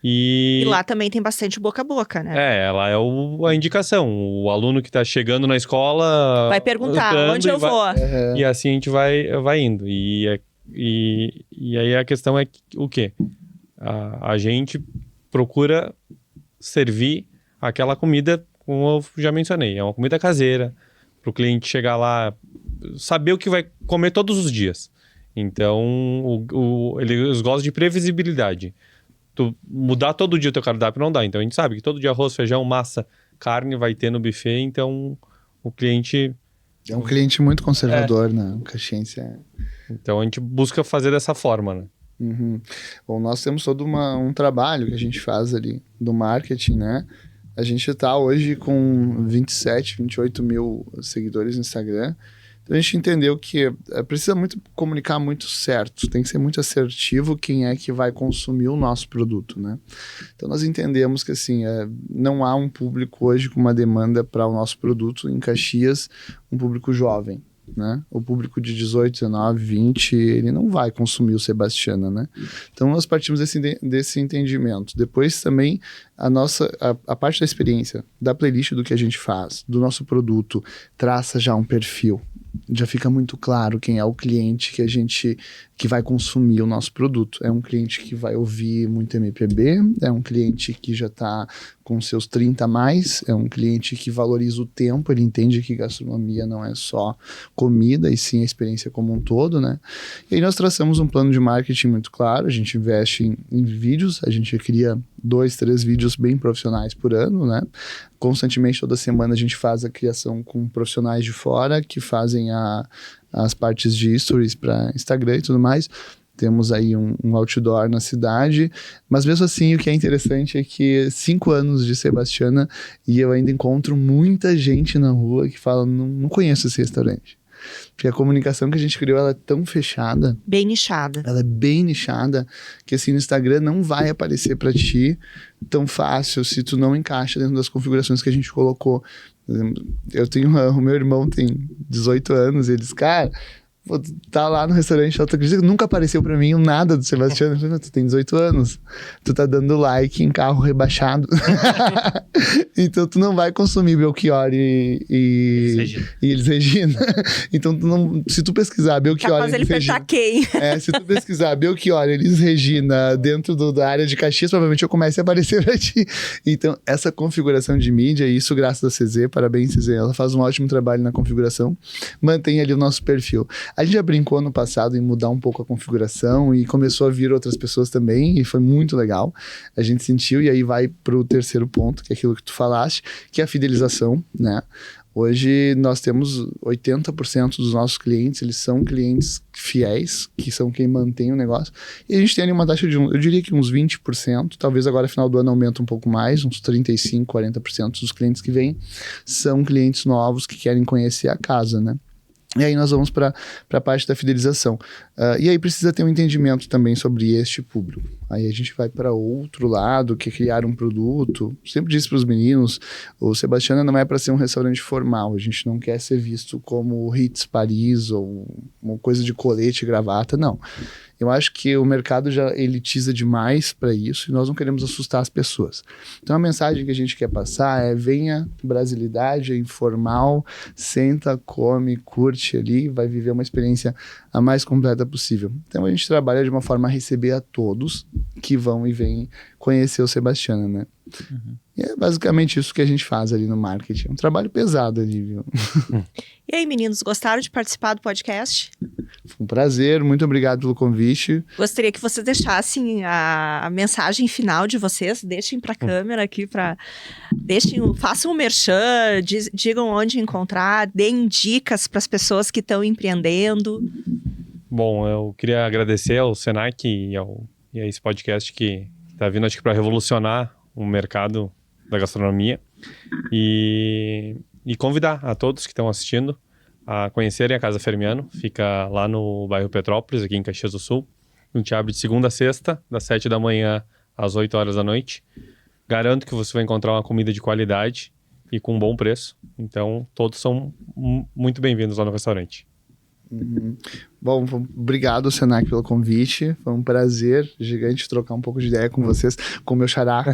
Speaker 1: E lá também tem bastante boca a boca, né?
Speaker 4: Ela é a indicação. O aluno que está chegando na escola...
Speaker 1: Vai perguntar, onde eu vou?
Speaker 4: E assim a gente vai indo. E aí a questão é o quê? A gente procura servir aquela comida, como eu já mencionei. É uma comida caseira, para o cliente chegar lá, saber o que vai comer todos os dias. Então, eles gostam de previsibilidade. Tu mudar todo dia o teu cardápio não dá. Então a gente sabe que todo dia arroz, feijão, massa, carne vai ter no buffet. Então o cliente...
Speaker 3: É um cliente muito conservador, né? O caxiense é...
Speaker 4: Então a gente busca fazer dessa forma, né?
Speaker 3: Uhum. Bom, nós temos todo um trabalho que a gente faz ali do marketing, né? A gente tá hoje com 27, 28 mil seguidores no Instagram. Então a gente entendeu que precisa comunicar muito certo, tem que ser muito assertivo quem é que vai consumir o nosso produto, né? Então nós entendemos que assim, não há um público hoje com uma demanda para o nosso produto em Caxias, um público jovem, né? O público de 18, 19, 20, ele não vai consumir o Sebastiana, né? Então nós partimos desse entendimento. Depois também a parte da experiência, da playlist do que a gente faz, do nosso produto, traça já um perfil. Já fica muito claro quem é o cliente que vai consumir o nosso produto. É um cliente que vai ouvir muito MPB, é um cliente que já está com seus 30 a mais, é um cliente que valoriza o tempo, ele entende que gastronomia não é só comida, e sim a experiência como um todo, né? E aí nós traçamos um plano de marketing muito claro, a gente investe em vídeos, a gente cria 2, 3 vídeos bem profissionais por ano, né? Constantemente, toda semana, a gente faz a criação com profissionais de fora que fazem as partes de stories para Instagram e tudo mais. Temos aí um outdoor na cidade, mas mesmo assim o que é interessante é que 5 anos de Sebastiana e eu ainda encontro muita gente na rua que fala, não conheço esse restaurante. Porque a comunicação que a gente criou, ela é tão fechada.
Speaker 1: Bem nichada.
Speaker 3: Ela é bem nichada, que assim, no Instagram não vai aparecer para ti tão fácil se tu não encaixa dentro das configurações que a gente colocou. O meu irmão tem 18 anos e ele diz, cara, pô, tu tá lá no restaurante, tu acredita que nunca apareceu pra mim nada do Sebastiano? Eu falei, tu tem 18 anos, tu tá dando like em carro rebaixado. Então tu não vai consumir Belchior e Elis Regina. Então se tu pesquisar Belchior e Elis Regina...
Speaker 1: quem?
Speaker 3: Se tu pesquisar Belchior e Elis Regina dentro da área de Caxias, provavelmente eu comece a aparecer pra ti. Então essa configuração de mídia, isso graças a CZ, parabéns CZ, ela faz um ótimo trabalho na configuração, mantém ali o nosso perfil. A gente já brincou no passado em mudar um pouco a configuração e começou a vir outras pessoas também e foi muito legal. A gente sentiu e aí vai pro terceiro ponto, que é aquilo que tu falaste, que é a fidelização, né? Hoje nós temos 80% dos nossos clientes, eles são clientes fiéis, que são quem mantém o negócio. E a gente tem ali uma taxa de, eu diria que uns 20%, talvez agora no final do ano aumente um pouco mais, uns 35%, 40% dos clientes que vêm são clientes novos que querem conhecer a casa, né? E aí nós vamos para a parte da fidelização. E aí precisa ter um entendimento também sobre este público. Aí a gente vai para outro lado, que é criar um produto. Sempre disse para os meninos, o Sebastiana não é para ser um restaurante formal. A gente não quer ser visto como o Ritz Paris ou uma coisa de colete e gravata, não. Eu acho que o mercado já elitiza demais para isso e nós não queremos assustar as pessoas. Então a mensagem que a gente quer passar é: venha, brasilidade, é informal, senta, come, curte ali, vai viver uma experiência a mais completa possível. Então a gente trabalha de uma forma a receber a todos que vão e vêm conhecer o Sebastiana, né? Uhum. E é basicamente isso que a gente faz ali no marketing. É um trabalho pesado ali, viu?
Speaker 1: E aí, meninos, gostaram de participar do podcast?
Speaker 3: Foi um prazer, muito obrigado pelo convite.
Speaker 1: Gostaria que vocês deixassem a mensagem final de vocês, deixem para a câmera aqui, façam um merchan, digam onde encontrar, deem dicas para as pessoas que estão empreendendo.
Speaker 4: Bom, eu queria agradecer ao Senac e a esse podcast que está vindo, acho que para revolucionar o mercado da gastronomia e convidar a todos que estão assistindo a conhecerem a Casa Fermiano. Fica lá no bairro Petrópolis, aqui em Caxias do Sul. A gente abre de segunda a sexta, das 7 da manhã às 8 horas da noite. Garanto que você vai encontrar uma comida de qualidade e com um bom preço. Então, todos são muito bem-vindos lá no restaurante.
Speaker 3: Bom, obrigado, Senac, pelo convite. Foi um prazer gigante trocar um pouco de ideia com vocês, com o meu xará.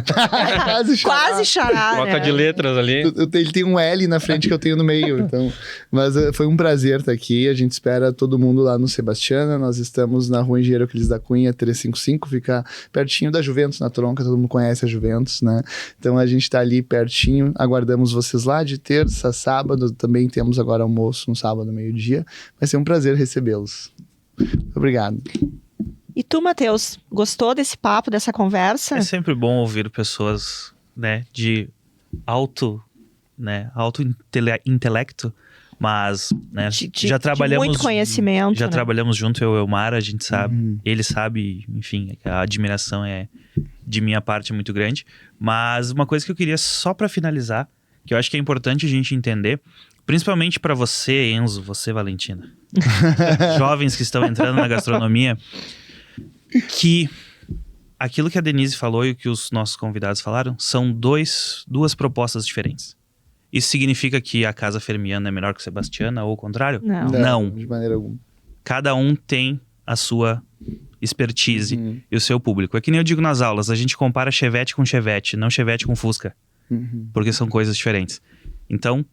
Speaker 1: Quase xará,
Speaker 4: Troca
Speaker 1: né?
Speaker 4: de letras ali.
Speaker 3: Ele tem um L na frente que eu tenho no meio, então. Mas foi um prazer estar aqui. A gente espera todo mundo lá no Sebastiana. Nós estamos na Rua Engenheiro Euclides da Cunha, 355, fica pertinho da Juventus, na Tronca. Todo mundo conhece a Juventus, né? Então a gente está ali pertinho. Aguardamos vocês lá de terça a sábado. Também temos agora almoço no sábado, meio-dia. Vai ser um prazer recebê-los. Obrigado.
Speaker 1: E tu, Matheus, gostou desse papo, dessa conversa?
Speaker 2: É sempre bom ouvir pessoas, né, de alto intelecto, mas, né, já trabalhamos...
Speaker 1: De muito conhecimento,
Speaker 2: Já
Speaker 1: né?
Speaker 2: trabalhamos junto, eu e o Elmar, a gente sabe, ele sabe, enfim, a admiração de minha parte é muito grande. Mas uma coisa que eu queria só para finalizar, que eu acho que é importante a gente entender, principalmente para você, Enzo, você, Valentina, jovens que estão entrando na gastronomia, que aquilo que a Denise falou e o que os nossos convidados falaram são duas propostas diferentes. Isso significa que a Casa Fermiano é melhor que o Sebastiana ou o contrário?
Speaker 1: Não.
Speaker 3: De maneira alguma.
Speaker 2: Cada um tem a sua expertise e o seu público. É que nem eu digo nas aulas, a gente compara Chevette com Chevette, não Chevette com Fusca, porque são coisas diferentes. Então,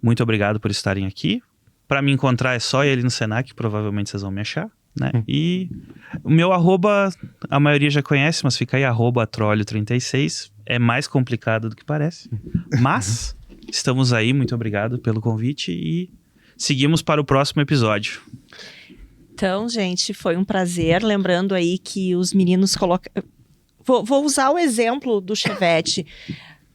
Speaker 2: muito obrigado por estarem aqui. Para me encontrar é só ir ali no Senac, provavelmente vocês vão me achar, né? E o meu arroba, a maioria já conhece, mas fica aí, @trolho36. É mais complicado do que parece. Mas estamos aí, muito obrigado pelo convite e seguimos para o próximo episódio.
Speaker 1: Então, gente, foi um prazer. Lembrando aí que os meninos colocam... Vou usar o exemplo do Chevette.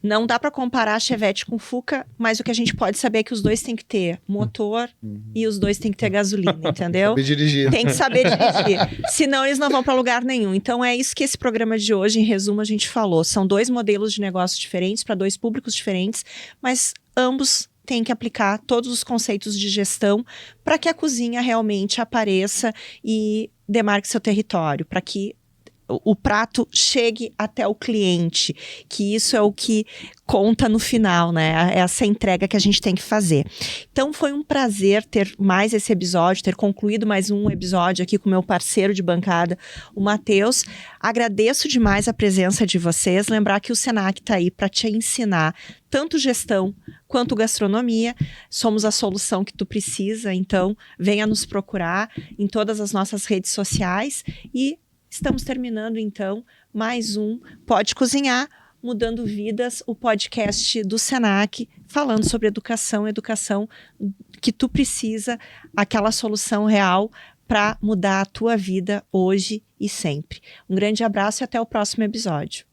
Speaker 1: Não dá para comparar Chevette com Fuca, mas o que a gente pode saber é que os dois têm que ter motor e os dois têm que ter gasolina, entendeu?
Speaker 3: Saber dirigir.
Speaker 1: Tem que saber dirigir. Senão eles não vão para lugar nenhum. Então é isso que esse programa de hoje, em resumo, a gente falou. São dois modelos de negócio diferentes, para dois públicos diferentes, mas ambos têm que aplicar todos os conceitos de gestão para que a cozinha realmente apareça e demarque seu território, para que o prato chegue até o cliente, que isso é o que conta no final, né? É essa entrega que a gente tem que fazer. Então foi um prazer ter mais esse episódio, ter concluído mais um episódio aqui com o meu parceiro de bancada, o Matheus. Agradeço demais a presença de vocês. Lembrar que o Senac está aí para te ensinar tanto gestão quanto gastronomia. Somos a solução que tu precisa, então venha nos procurar em todas as nossas redes sociais e estamos terminando, então, mais um Pode Cozinhar, Mudando Vidas, o podcast do Senac, falando sobre educação que tu precisa, aquela solução real para mudar a tua vida hoje e sempre. Um grande abraço e até o próximo episódio.